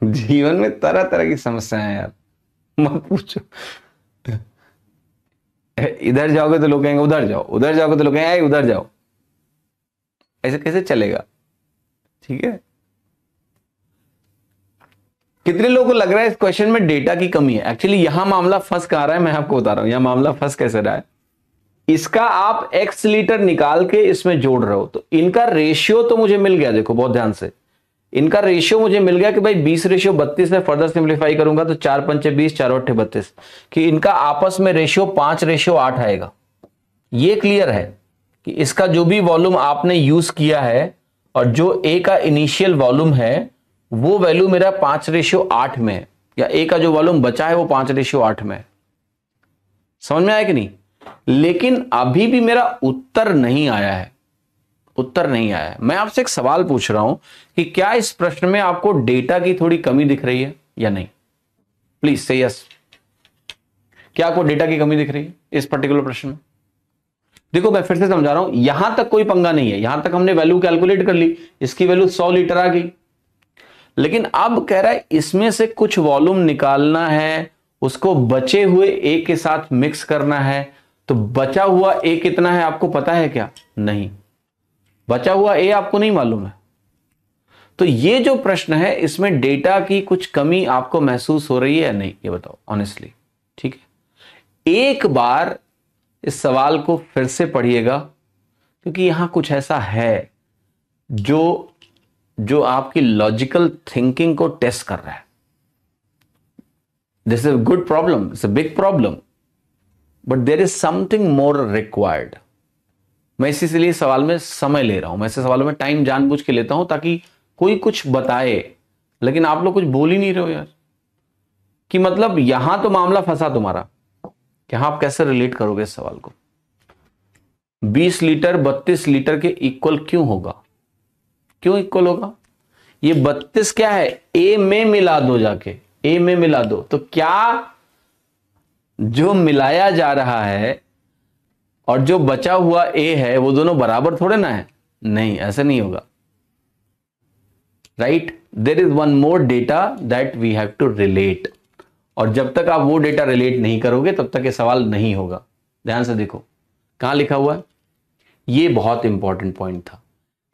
जीवन में तरह तरह की समस्याएं हैं यार, मत पूछो। इधर जाओगे तो लोग कहेंगे उधर जाओ, उधर जाओगे तो लोग कहेंगे उधर जाओ। ऐसे कैसे चलेगा, ठीक है। कितने लोगों को लग रहा है इस क्वेश्चन में डेटा की कमी है? एक्चुअली यहां मामला फंस कहां रहा है, मैं आपको बता रहा हूं। यहां मामला फंस कैसे रहा है, इसका आप x लीटर निकाल के इसमें जोड़ रहे हो, तो इनका रेशियो तो मुझे मिल गया। देखो बहुत ध्यान से, इनका रेशियो मुझे मिल गया कि भाई 20:32 में फर्दर सिंप्लीफाई करूंगा तो 4 × 5 = 20, 4 × 8 = 32, कि इनका आपस में रेशियो 5:8 आएगा। ये क्लियर है कि इसका जो भी वॉल्यूम आपने यूज किया है और जो ए का इनिशियल वॉल्यूम है वो वैल्यू मेरा 5:8 में है, या ए का जो वॉल्यूम बचा है वो 5:8 में है। समझ में आया कि नहीं? लेकिन अभी भी मेरा उत्तर नहीं आया है, उत्तर नहीं आया है। मैं आपसे एक सवाल पूछ रहा हूं कि क्या इस प्रश्न में आपको डेटा की थोड़ी कमी दिख रही है या नहीं? प्लीज से यस। क्या आपको डेटा की कमी दिख रही है इस पर्टिकुलर प्रश्न में? देखो मैं फिर से समझा रहा हूं, यहां तक कोई पंगा नहीं है, यहां तक हमने वैल्यू कैलकुलेट कर ली, इसकी वैल्यू 100 लीटर आ गई। लेकिन अब कह रहा है इसमें से कुछ वॉल्यूम निकालना है, उसको बचे हुए ए के साथ मिक्स करना है। तो बचा हुआ ए कितना है आपको पता है क्या? नहीं, बचा हुआ ए आपको नहीं मालूम है। तो ये जो प्रश्न है इसमें डेटा की कुछ कमी आपको महसूस हो रही है या नहीं, ये बताओ ऑनेस्टली। ठीक है, एक बार इस सवाल को फिर से पढ़िएगा, क्योंकि यहां कुछ ऐसा है जो आपकी लॉजिकल थिंकिंग को टेस्ट कर रहा है। This is a good problem, it's a big problem, but there is something more required. मैं इसीलिए सवाल में समय ले रहा हूं, मैं ऐसे सवालों में टाइम जानबूझ के लेता हूं ताकि कोई कुछ बताए। लेकिन आप लोग कुछ बोल ही नहीं रहे हो यार, कि मतलब यहां तो मामला फंसा तुम्हारा, यहां आप कैसे रिलेट करोगे इस सवाल को? 20 लीटर 32 लीटर के इक्वल क्यों होगा? क्यों इक्वल होगा? ये 32 क्या है, ए में मिला दो, जाके ए में मिला दो। तो क्या जो मिलाया जा रहा है और जो बचा हुआ ए है वो दोनों बराबर थोड़े ना है? नहीं, ऐसे नहीं होगा। Right, there is one more data that we have to relate, और जब तक आप वो डेटा रिलेट नहीं करोगे तब तक ये सवाल नहीं होगा। ध्यान से देखो कहां लिखा हुआ है, ये बहुत इंपॉर्टेंट पॉइंट था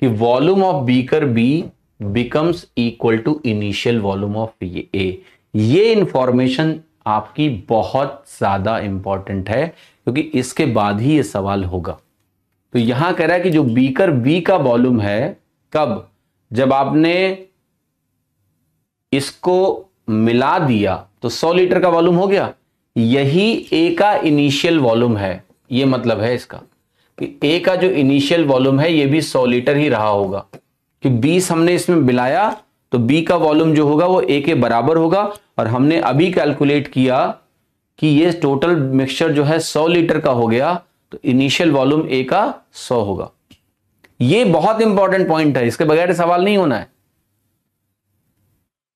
कि volume of beaker B becomes equal to initial volume of A. ये इंफॉर्मेशन आपकी बहुत ज्यादा इंपॉर्टेंट है, क्योंकि इसके बाद ही ये सवाल होगा। तो यहां कह रहा है कि जो बीकर बी का वॉल्यूम है, कब? जब आपने इसको मिला दिया तो 100 लीटर का वॉल्यूम हो गया। यही ए का इनिशियल वॉल्यूम है, ये मतलब है इसका कि ए का जो इनिशियल वॉल्यूम है ये भी 100 लीटर ही रहा होगा, कि 20 हमने इसमें मिलाया तो बी का वॉल्यूम जो होगा वो ए के बराबर होगा। और हमने अभी कैलकुलेट किया कि ये टोटल मिक्सचर जो है 100 लीटर का हो गया, तो इनिशियल वॉल्यूम ए का 100 होगा। ये बहुत इंपॉर्टेंट पॉइंट है, इसके बगैर सवाल नहीं होना है।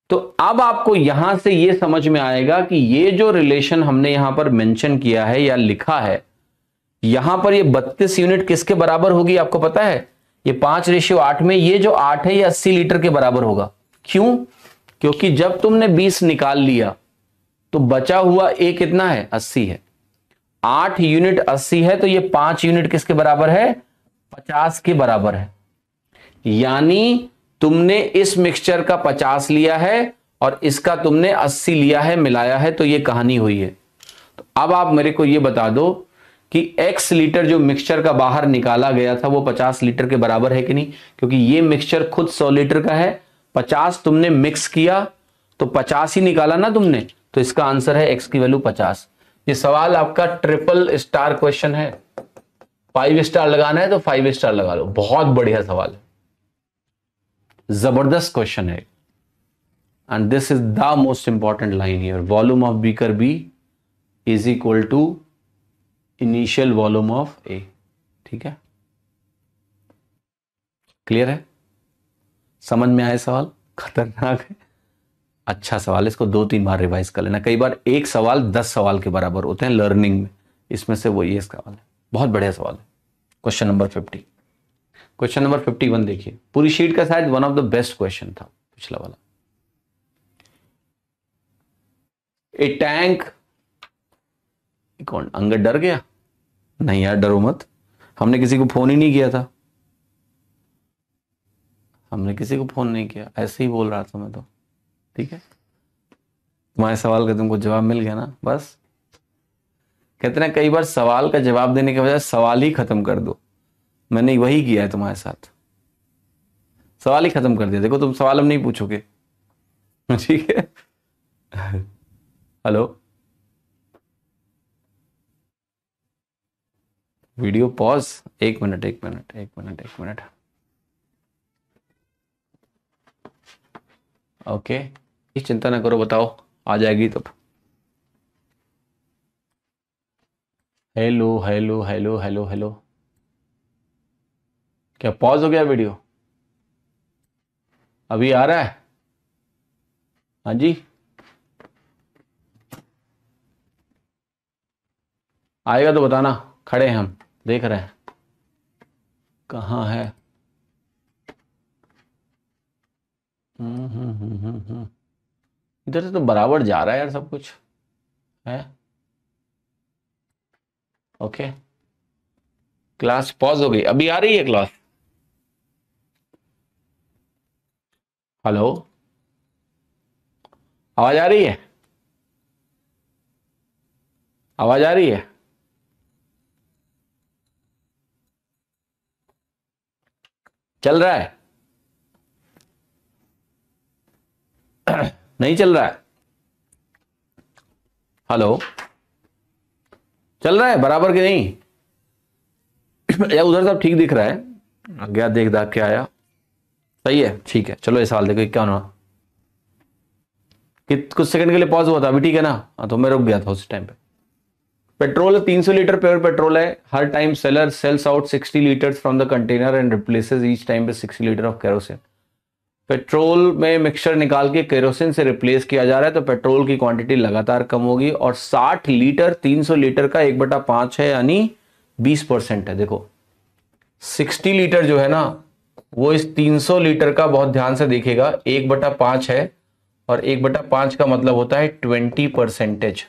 तो अब आपको यहां से यह समझ में आएगा कि ये जो रिलेशन हमने यहां पर मेंशन किया है या लिखा है, यहां पर ये 32 यूनिट किसके बराबर होगी आपको पता है? ये 5:8 में ये जो 8 है ये 80 लीटर के बराबर होगा। क्यों? क्योंकि जब तुमने 20 निकाल लिया तो बचा हुआ ए कितना है? 80 है। 8 यूनिट 80 है, तो ये 5 यूनिट किसके बराबर है? 50 के बराबर है। यानी तुमने इस मिक्सचर का 50 लिया है और इसका तुमने 80 लिया है, मिलाया है, तो ये कहानी हुई है। तो अब आप मेरे को ये बता दो कि x लीटर जो मिक्सचर का बाहर निकाला गया था वो 50 लीटर के बराबर है कि नहीं? क्योंकि ये मिक्सचर खुद 100 लीटर का है, 50 तुमने मिक्स किया तो 50 ही निकाला ना तुमने, तो इसका आंसर है x की वैल्यू 50। ये सवाल आपका ट्रिपल स्टार क्वेश्चन है। 5 स्टार लगाना है तो 5 स्टार लगा लो, बहुत बढ़िया सवाल है, जबरदस्त क्वेश्चन है। And this is the most important line here, volume of beaker B is equal to initial volume of A. ठीक है, क्लियर है? समझ में आया सवाल? खतरनाक है, अच्छा सवाल है, इसको 2-3 बार रिवाइज कर लेना। कई बार एक सवाल 10 सवाल के बराबर होते हैं लर्निंग में, इसमें से वो ये सवाल है, बहुत बढ़िया सवाल है। क्वेश्चन नंबर 50, क्वेश्चन नंबर 51 देखिए, पूरी शीट का शायद one of the best question था पिछला वाला। ए टैंक, कौन अंगद डर गया? नहीं यार डरो मत, हमने किसी को फोन ही नहीं किया था, हमने किसी को फोन नहीं किया, ऐसे ही बोल रहा था मैं तो। ठीक है, तुम्हारे सवाल का तुमको जवाब मिल गया ना, बस। कहते ना कई बार सवाल का जवाब देने के बजाय सवाल ही खत्म कर दो, मैंने वही किया है तुम्हारे साथ, सवाल ही खत्म कर दिया। देखो तुम सवाल अब नहीं पूछोगे, ठीक है? हेलो, वीडियो पॉज, एक मिनट। ओके, चिंता ना करो, बताओ आ जाएगी तब। Hello hello hello hello hello, क्या पॉज हो गया वीडियो? अभी आ रहा है? हाँ जी, आएगा तो बताना, खड़े हैं हम, देख रहे हैं कहाँ है। इधर से तो बराबर जा रहा है यार सब कुछ है। ओके, क्लास पॉज हो गई, अभी आ रही है क्लास? हेलो, आवाज आ रही है? आवाज आ रही है? चल रहा है? नहीं चल रहा है? हेलो, चल रहा है बराबर कि नहीं? या उधर सब ठीक दिख रहा है? गया देख दाख के आया, सही है, ठीक है। चलो इस साल देखो क्या होना, कुछ सेकंड के लिए पॉज हुआ था, अभी ठीक है ना? हाँ, तो मैं रुक गया था उस टाइम पे। पेट्रोल 300 लीटर प्योर पेट्रोल है। हर time seller sells out 60 litres from the container and replaces each time पे 60 लीटर ऑफ केरोसिन। पेट्रोल में मिक्सचर निकाल के केरोसिन से रिप्लेस किया जा रहा है, तो पेट्रोल की क्वांटिटी लगातार कम होगी। और 60 लीटर 300 लीटर का 1/5 है, यानी 20% है। देखो 60 लीटर जो है ना, वो इस 300 लीटर का, बहुत ध्यान से देखिएगा, 1/5 है, और 1/5 का मतलब होता है 20%।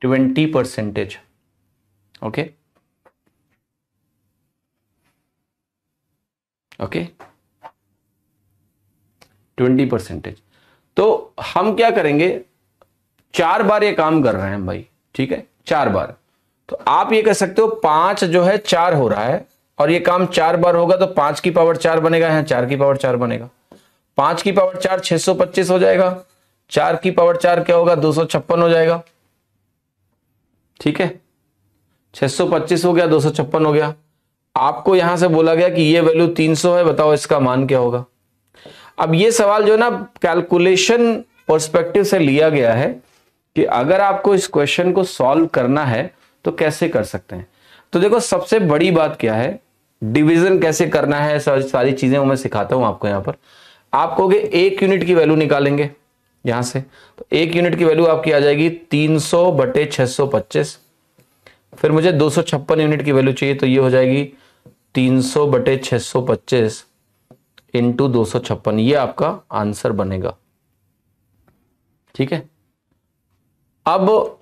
20%, ओके ओके, 20%। तो हम क्या करेंगे, 4 बार ये काम कर रहे हैं भाई, ठीक है, 4 बार। तो आप ये कह सकते हो 5 जो है 4 हो रहा है, और ये काम 4 बार होगा, तो 5 की पावर 4 बनेगा, यहां 4 की पावर 4 बनेगा। 5 की पावर 4 625 हो जाएगा, 4 की पावर 4 क्या होगा, 256 हो जाएगा, ठीक है। 625 हो गया, 256 हो गया। आपको यहां से बोला गया कि ये वैल्यू 300 है, बताओ इसका मान क्या होगा। अब ये सवाल जो ना कैलकुलेशन पर्सपेक्टिव से लिया गया है कि अगर आपको इस क्वेश्चन को सॉल्व करना है तो कैसे कर सकते हैं। तो देखो सबसे बड़ी बात क्या है, डिवीजन कैसे करना है, सारी चीजें मैं सिखाता हूं आपको। यहां पर आप कहोगे 1 यूनिट की वैल्यू निकालेंगे यहां से, तो 1 यूनिट की वैल्यू आपकी आ जाएगी 300/625। फिर मुझे 256 यूनिट की वैल्यू चाहिए, तो ये हो जाएगी 300/625 इंटू 256, ये आपका आंसर बनेगा, ठीक है। अब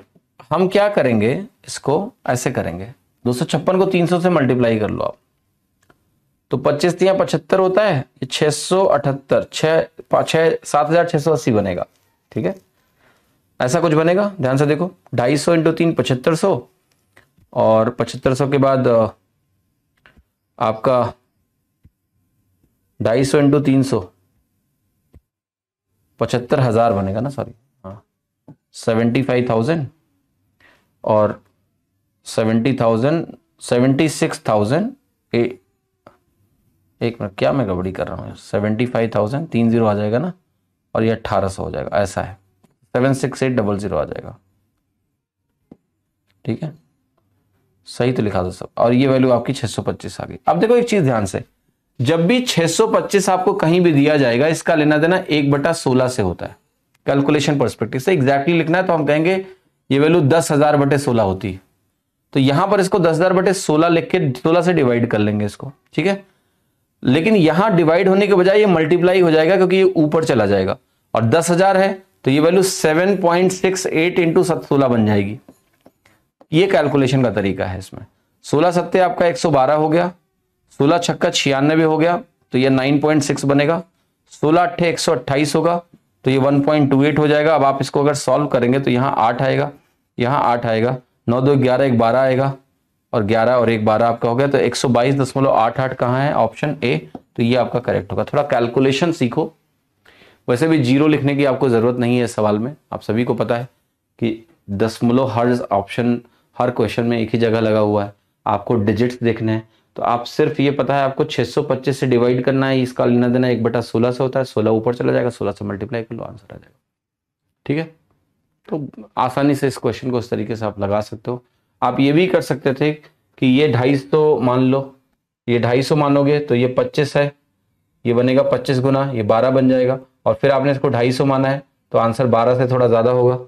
हम क्या करेंगे, इसको ऐसे करेंगे, 256 को 300 से मल्टीप्लाई कर लो आप, तो 25 तिया 75 होता है, ये 678, 7680 बनेगा, ठीक है। ऐसा कुछ बनेगा, ध्यान से देखो, 250 इंटू 3 7500, और 7500 के बाद आपका 250 इंटू 300 75,000 बनेगा ना, सॉरी, हाँ 75,000, और 70,000 76,000, एक मिनट, क्या मैं गड़बड़ी कर रहा हूँ, 75,000 3 0 आ जाएगा ना, और ये 1800 हो जाएगा, ऐसा है 76800 आ जाएगा, ठीक है, सही तो लिखा दो सब। और ये वैल्यू आपकी 625 आ गई। अब देखो एक चीज ध्यान से, जब भी 625 आपको कहीं भी दिया जाएगा, इसका लेना देना 1/16 से होता है। कैलकुलेशन पर्सपेक्टिव से एग्जैक्टली लिखना है तो हम कहेंगे ये वैल्यू 10,000/16 होती है, तो यहां पर इसको 10,000/16 लिख के 16 से डिवाइड कर लेंगे इसको, ठीक है। लेकिन यहां डिवाइड होने के बजाय ये मल्टीप्लाई हो जाएगा, क्योंकि ये ऊपर चला जाएगा, और 10,000 है तो ये वैल्यू 7.68 इंटू 16 बन जाएगी। ये कैलकुलेशन का तरीका है इसमें। 16 सत्ते आपका 112 हो गया, 16 छक्का 96 हो गया, तो ये 9.6 बनेगा, 16 अट्ठे 128 होगा, तो ये 1.28 हो जाएगा। अब आप इसको अगर सॉल्व करेंगे तो यहाँ 8 आएगा, यहाँ 8 आएगा, 9 2 11 1 12 आएगा, और 11 और 1 12 आपका हो गया, तो 122.88 कहाँ है, ऑप्शन ए, तो ये आपका करेक्ट होगा। थोड़ा कैलकुलेशन सीखो, वैसे भी जीरो लिखने की आपको जरूरत नहीं है इस सवाल में, आप सभी को पता है कि दशमलव हर ऑप्शन, हर क्वेश्चन में एक ही जगह लगा हुआ है। आपको डिजिट्स देखने हैं, तो आप सिर्फ ये पता है आपको 625 से डिवाइड करना है, इसका लेना देना 1/16 से होता है, 16 ऊपर चला जाएगा, 16 से मल्टीप्लाई कर लो, आंसर आ जाएगा। ठीक है, तो आसानी से इस क्वेश्चन को इस तरीके से आप लगा सकते हो। आप ये भी कर सकते थे कि ये 250 मान लो, ये 250 मानोगे तो ये 25 है, ये बनेगा 25 गुना, ये 12 बन जाएगा, और फिर आपने इसको 250 माना है तो आंसर 12 से थोड़ा ज्यादा होगा,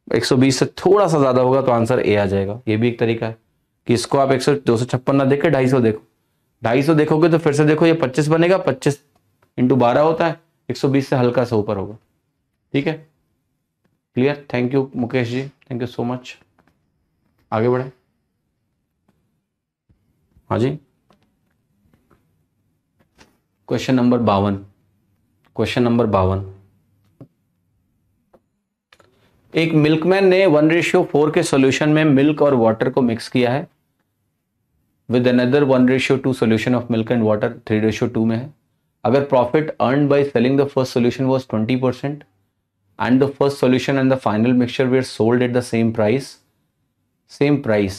120 से थोड़ा सा ज्यादा होगा, तो आंसर ए आ जाएगा। ये भी एक तरीका है कि इसको आप 256 ना देख के 250 देखो, 250 देखोगे तो फिर से देखो ये 25 बनेगा, 25 × 12 होता है, 120 से हल्का सा ऊपर होगा। ठीक है, clear? Thank you Mukesh ji, thank you so much. आगे बढ़े। हाँ जी, क्वेश्चन नंबर 52। क्वेश्चन नंबर 52, एक मिल्कमैन ने 1:4 के सॉल्यूशन में मिल्क और वाटर को मिक्स किया है with another 1:2 solution of milk and water 3:2 में है। अगर profit earn by selling the first solution was 20% and the first solution and the final mixture were sold at the same price,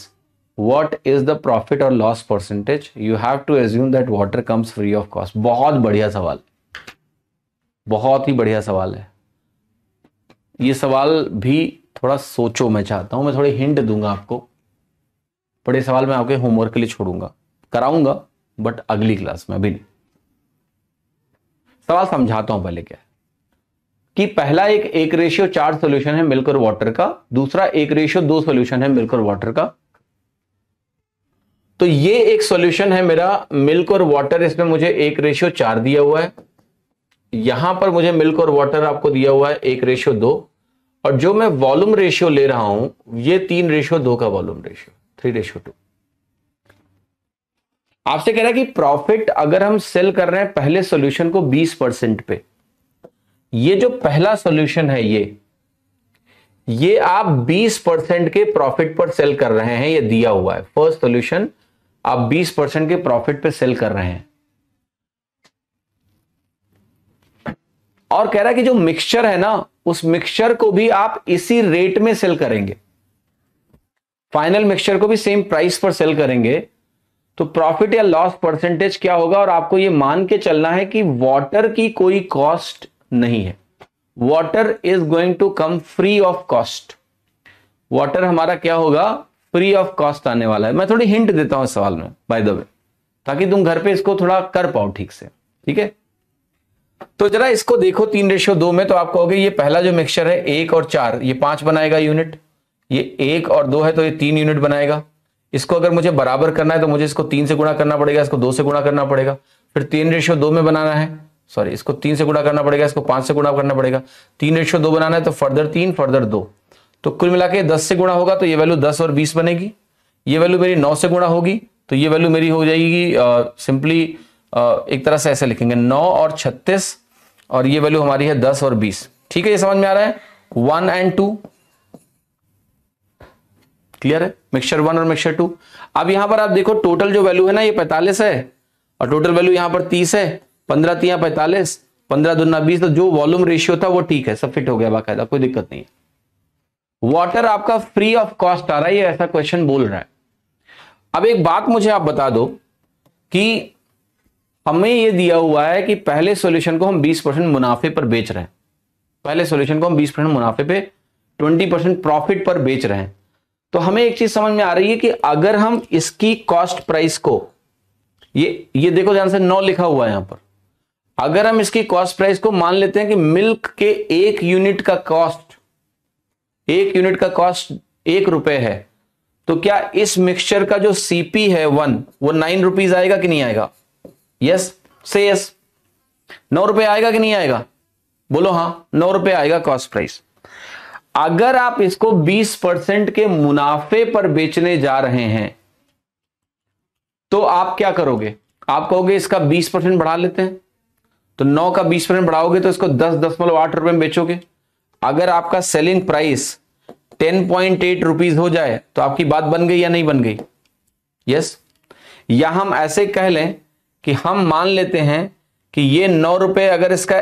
what is the profit or loss percentage? You have to assume that water comes free of cost। बहुत बढ़िया सवाल, बहुत ही बढ़िया सवाल है। ये सवाल भी थोड़ा सोचो, मैं चाहता हूं, मैं थोड़ी हिंट दूंगा आपको। बड़े सवाल मैं आपके होमवर्क के लिए छोड़ूंगा, कराऊंगा बट अगली क्लास में, अभी नहीं। सवाल समझाता हूं पहले। क्या है कि पहला एक 1:4 सोल्यूशन है मिल्क और वाटर का, दूसरा 1:2 सोल्यूशन है मिल्क और वाटर का। तो ये एक सॉल्यूशन है मेरा मिल्क और वाटर, इसमें मुझे 1:4 दिया हुआ है, यहां पर मुझे मिल्क और वाटर आपको दिया हुआ है 1:2, और जो मैं वॉल्यूम रेशियो ले रहा हूं ये 3:2 का वॉल्यूम रेशियो, 3:2। आपसे कह रहा है कि प्रॉफिट अगर हम सेल कर रहे हैं पहले सॉल्यूशन को 20% पे, ये जो पहला सॉल्यूशन है ये आप 20% के प्रॉफिट पर सेल कर रहे हैं, ये दिया हुआ है। फर्स्ट सॉल्यूशन आप 20% के प्रॉफिट पे सेल कर रहे हैं, और कह रहा है कि जो मिक्सचर है ना, उस मिक्सचर को भी आप इसी रेट में सेल करेंगे, फाइनल मिक्सचर को भी सेम प्राइस पर सेल करेंगे। तो प्रॉफिट या लॉस परसेंटेज क्या होगा? और आपको यह मान के चलना है कि वाटर की कोई कॉस्ट नहीं है, water is going to come free of cost. Water हमारा क्या होगा? फ्री ऑफ कॉस्ट आने वाला है। मैं थोड़ी हिंट देता हूं इस सवाल में बाय द वे, ताकि तुम घर पे इसको थोड़ा कर पाओ ठीक से। ठीक है, तो जरा इसको देखो 3:2 में, तो आप कहोगे ये पहला जो मिक्सचर है 1 और 4, ये 5 बनाएगा यूनिट, ये 1 और 2 है तो ये 3 यूनिट बनाएगा। इसको अगर मुझे बराबर करना है तो मुझे इसको 3 से गुणा करना पड़ेगा, इसको 2 से गुणा करना पड़ेगा, फिर 3:2 में बनाना है, सॉरी इसको 3 से गुणा करना पड़ेगा, इसको 5 से गुणा करना पड़ेगा, 3:2 बनाना है तो फर्दर 3 फर्दर 2, तो कुल मिला के 10 से गुणा होगा तो ये वैल्यू 10 और 20 बनेगी। ये वैल्यू मेरी 9 से गुणा होगी तो ये वैल्यू मेरी हो जाएगी सिंपली एक तरह से ऐसे लिखेंगे 9 और 36, और ये वैल्यू हमारी है 10 और 20। ठीक है, ये समझ में आ रहा है? 1 और 2 क्लियर है, मिक्सचर 1 और मिक्सचर 2। अब यहां पर आप देखो टोटल जो वैल्यू है ना ये 45 है, और टोटल वैल्यू यहां पर 30 है, 15 × 45, 15 दूना 20, तो जो वॉल्यूम रेशियो था वो ठीक है, सब फिट हो गया बाकायदा, कोई दिक्कत नहीं है। वाटर आपका फ्री ऑफ कॉस्ट आ रहा है, ये ऐसा क्वेश्चन बोल रहा है। अब एक बात मुझे आप बता दो कि हमें ये दिया हुआ है कि पहले सॉल्यूशन को हम 20% मुनाफे पर बेच रहे हैं, पहले सॉल्यूशन को हम 20% मुनाफे पे 20% प्रॉफिट पर बेच रहे हैं। तो हमें एक चीज समझ में आ रही है कि अगर हम इसकी कॉस्ट प्राइस को, ये देखो ध्यान से 9 लिखा हुआ है यहां पर, अगर हम इसकी कॉस्ट प्राइस को मान लेते हैं कि मिल्क के 1 यूनिट का कॉस्ट 1 रुपए है, तो क्या इस मिक्सचर का जो सीपी है 1 वो 9 रुपीज आएगा कि नहीं आएगा? यस से यस, 9 रुपए आएगा कि नहीं आएगा? बोलो हां, 9 रुपए आएगा कॉस्ट प्राइस। अगर आप इसको 20% के मुनाफे पर बेचने जा रहे हैं तो आप क्या करोगे? आप कहोगे इसका 20% बढ़ा लेते हैं, तो 9 का 20% बढ़ाओगे तो इसको 10.8 रुपए में बेचोगे। अगर आपका सेलिंग प्राइस 10.8 रुपीज हो जाए तो आपकी बात बन गई या नहीं बन गई? यस। या हम ऐसे कह लें कि हम मान लेते हैं कि ये 9 रुपए अगर इसका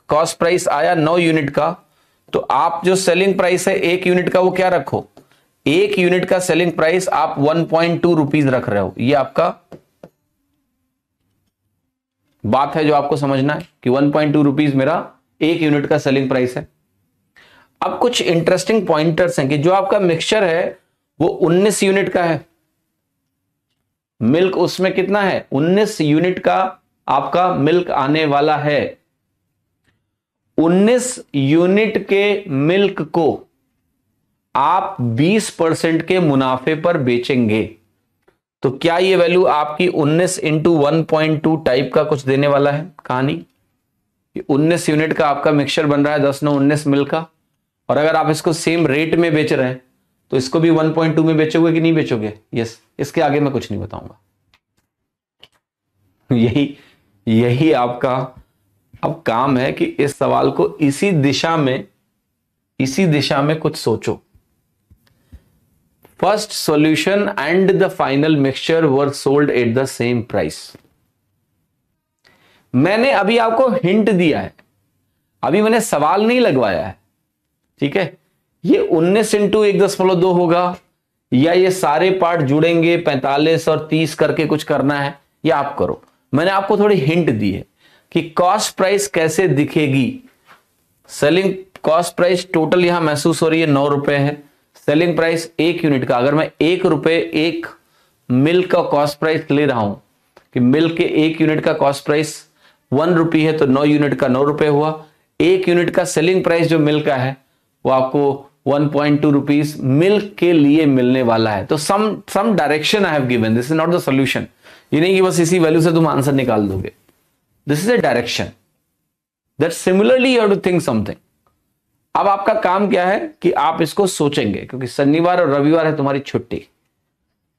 कॉस्ट प्राइस आया 9 यूनिट का, तो आप जो सेलिंग प्राइस है 1 यूनिट का वो क्या रखो? 1 यूनिट का सेलिंग प्राइस आप 1.2 रुपीज रख रहे हो, ये आपका बात है जो आपको समझना है कि 1.2 रुपीज मेरा एक यूनिट का सेलिंग प्राइस है। अब कुछ इंटरेस्टिंग पॉइंटर्स हैं कि जो आपका मिक्सचर है वो 19 यूनिट का है, मिल्क उसमें कितना है, 19 यूनिट का आपका मिल्क आने वाला है। 19 यूनिट के मिल्क को आप 20% के मुनाफे पर बेचेंगे, तो क्या ये वैल्यू आपकी 19 इंटू 1.2 टाइप का कुछ देने वाला है कहानी? 19 यूनिट का आपका मिक्सचर बन रहा है 10 9 19 मिल्क का, और अगर आप इसको सेम रेट में बेच रहे हैं तो इसको भी 1.2 में बेचोगे कि नहीं बेचोगे? यस, इसके आगे मैं कुछ नहीं बताऊंगा। यही आपका अब काम है कि इस सवाल को इसी दिशा में कुछ सोचो। First solution and the final mixture were sold at the same price. मैंने अभी आपको हिंट दिया है, अभी मैंने सवाल नहीं लगवाया है, ठीक है? ये 19 इंटू 1.2 होगा या ये सारे पार्ट जुड़ेंगे 45 और 30 करके कुछ करना है, ये आप करो। मैंने आपको थोड़ी हिंट दी है कि कॉस्ट प्राइस कैसे दिखेगी। सेलिंग कॉस्ट प्राइस टोटल यहां महसूस हो रही है 9 रुपए है, सेलिंग प्राइस 1 यूनिट का, अगर मैं 1 रुपए एक मिल्क का कॉस्ट प्राइस ले रहा हूं कि मिल्क के 1 यूनिट का कॉस्ट प्राइस 1 रुपी है तो 9 यूनिट का 9 रुपए हुआ। 1 यूनिट का सेलिंग प्राइस जो मिल्क का है वो आपको 1.2 रुपीज मिल्क के लिए मिलने वाला है। तो some direction I have given, this is not the solution. ये नहीं कि बस इसी वैल्यू से तुम आंसर निकाल दोगे, this is a direction that similarly you have to think something. अब आपका काम क्या है कि आप इसको सोचेंगे, क्योंकि शनिवार और रविवार है तुम्हारी छुट्टी,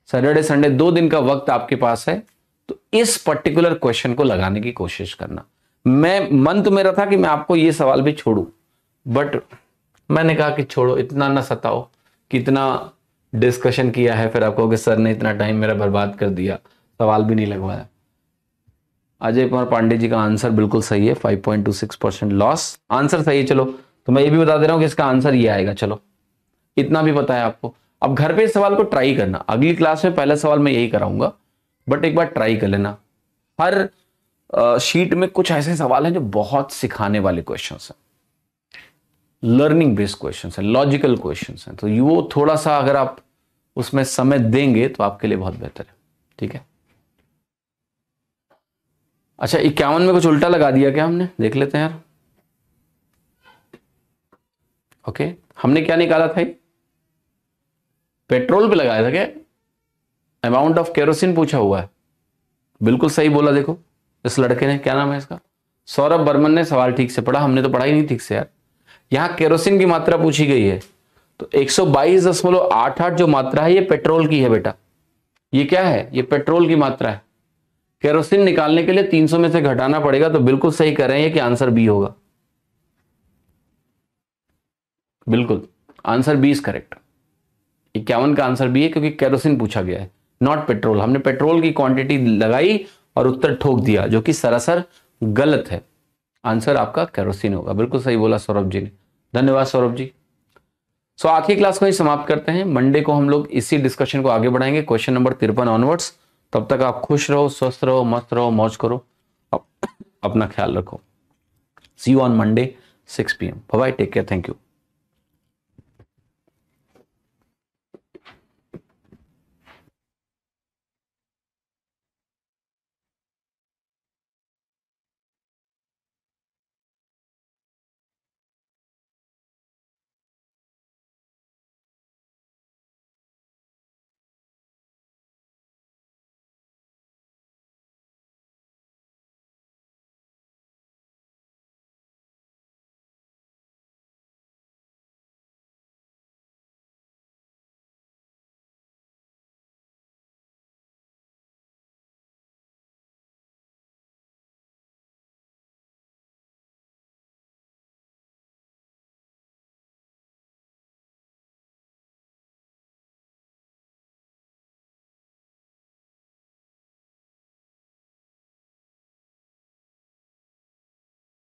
सैटरडे संडे 2 दिन का वक्त आपके पास है, तो इस पर्टिकुलर क्वेश्चन को लगाने की कोशिश करना। मन तो मेरा था कि मैं आपको ये सवाल भी छोड़ूं, बट मैंने कहा कि छोड़ो, इतना ना सताओ, कितना डिस्कशन किया है, फिर आपको कि सर ने इतना टाइम मेरा बर्बाद कर दिया, सवाल भी नहीं लगवाया। अजय कुमार पांडे जी का आंसर बिल्कुल सही है, 5.26% लॉस, आंसर सही है। चलो, तो मैं ये भी बता दे रहा हूं कि इसका आंसर ये आएगा। चलो, इतना भी पता है आपको। अब घर पे इस सवाल को ट्राई करना, अगली क्लास में पहला सवाल मैं यही कराऊंगा, बट एक बार ट्राई कर लेना। हर शीट में कुछ ऐसे सवाल हैं जो बहुत सिखाने वाले क्वेश्चंस हैं, लर्निंग बेस्ड क्वेश्चंस हैं, लॉजिकल क्वेश्चंस हैं, तो वो थोड़ा सा अगर आप उसमें समय देंगे तो आपके लिए बहुत बेहतर है, ठीक है? अच्छा, 51 में कुछ उल्टा लगा दिया क्या हमने? देख लेते हैं यार। ओके, हमने क्या निकाला था? पेट्रोल पे लगाया था क्या? अमाउंट ऑफ केरोसिन पूछा हुआ है, बिल्कुल सही बोला। देखो इस लड़के ने, क्या नाम है इसका, सौरभ बर्मन ने सवाल ठीक से पढ़ा, हमने तो पढ़ा ही नहीं ठीक से यार। यहां केरोसिन की मात्रा पूछी गई है, तो 122.88 जो मात्रा है ये पेट्रोल की है बेटा। ये क्या है? ये पेट्रोल की मात्रा है। केरोसिन निकालने के लिए 300 में से घटाना पड़ेगा, तो बिल्कुल सही कर रहे हैं कि आंसर बी होगा। बिल्कुल आंसर बी इज करेक्ट। 51 का आंसर बी है, क्योंकि केरोसिन पूछा गया है, नॉट पेट्रोल। हमने पेट्रोल की क्वांटिटी लगाई और उत्तर ठोक दिया, जो कि सरासर गलत है। आंसर आपका केरोसिन होगा। बिल्कुल सही बोला सौरभ जी ने, धन्यवाद सौरभ जी। सो आज की क्लास को ही समाप्त करते हैं। मंडे को हम लोग इसी डिस्कशन को आगे बढ़ाएंगे, क्वेश्चन नंबर 53 ऑनवर्ड्स। तब तक आप खुश रहो, स्वस्थ रहो, मस्त रहो, मौज करो, अपना ख्याल रखो। See you on Monday 6 PM। Bye bye, take care, thank you.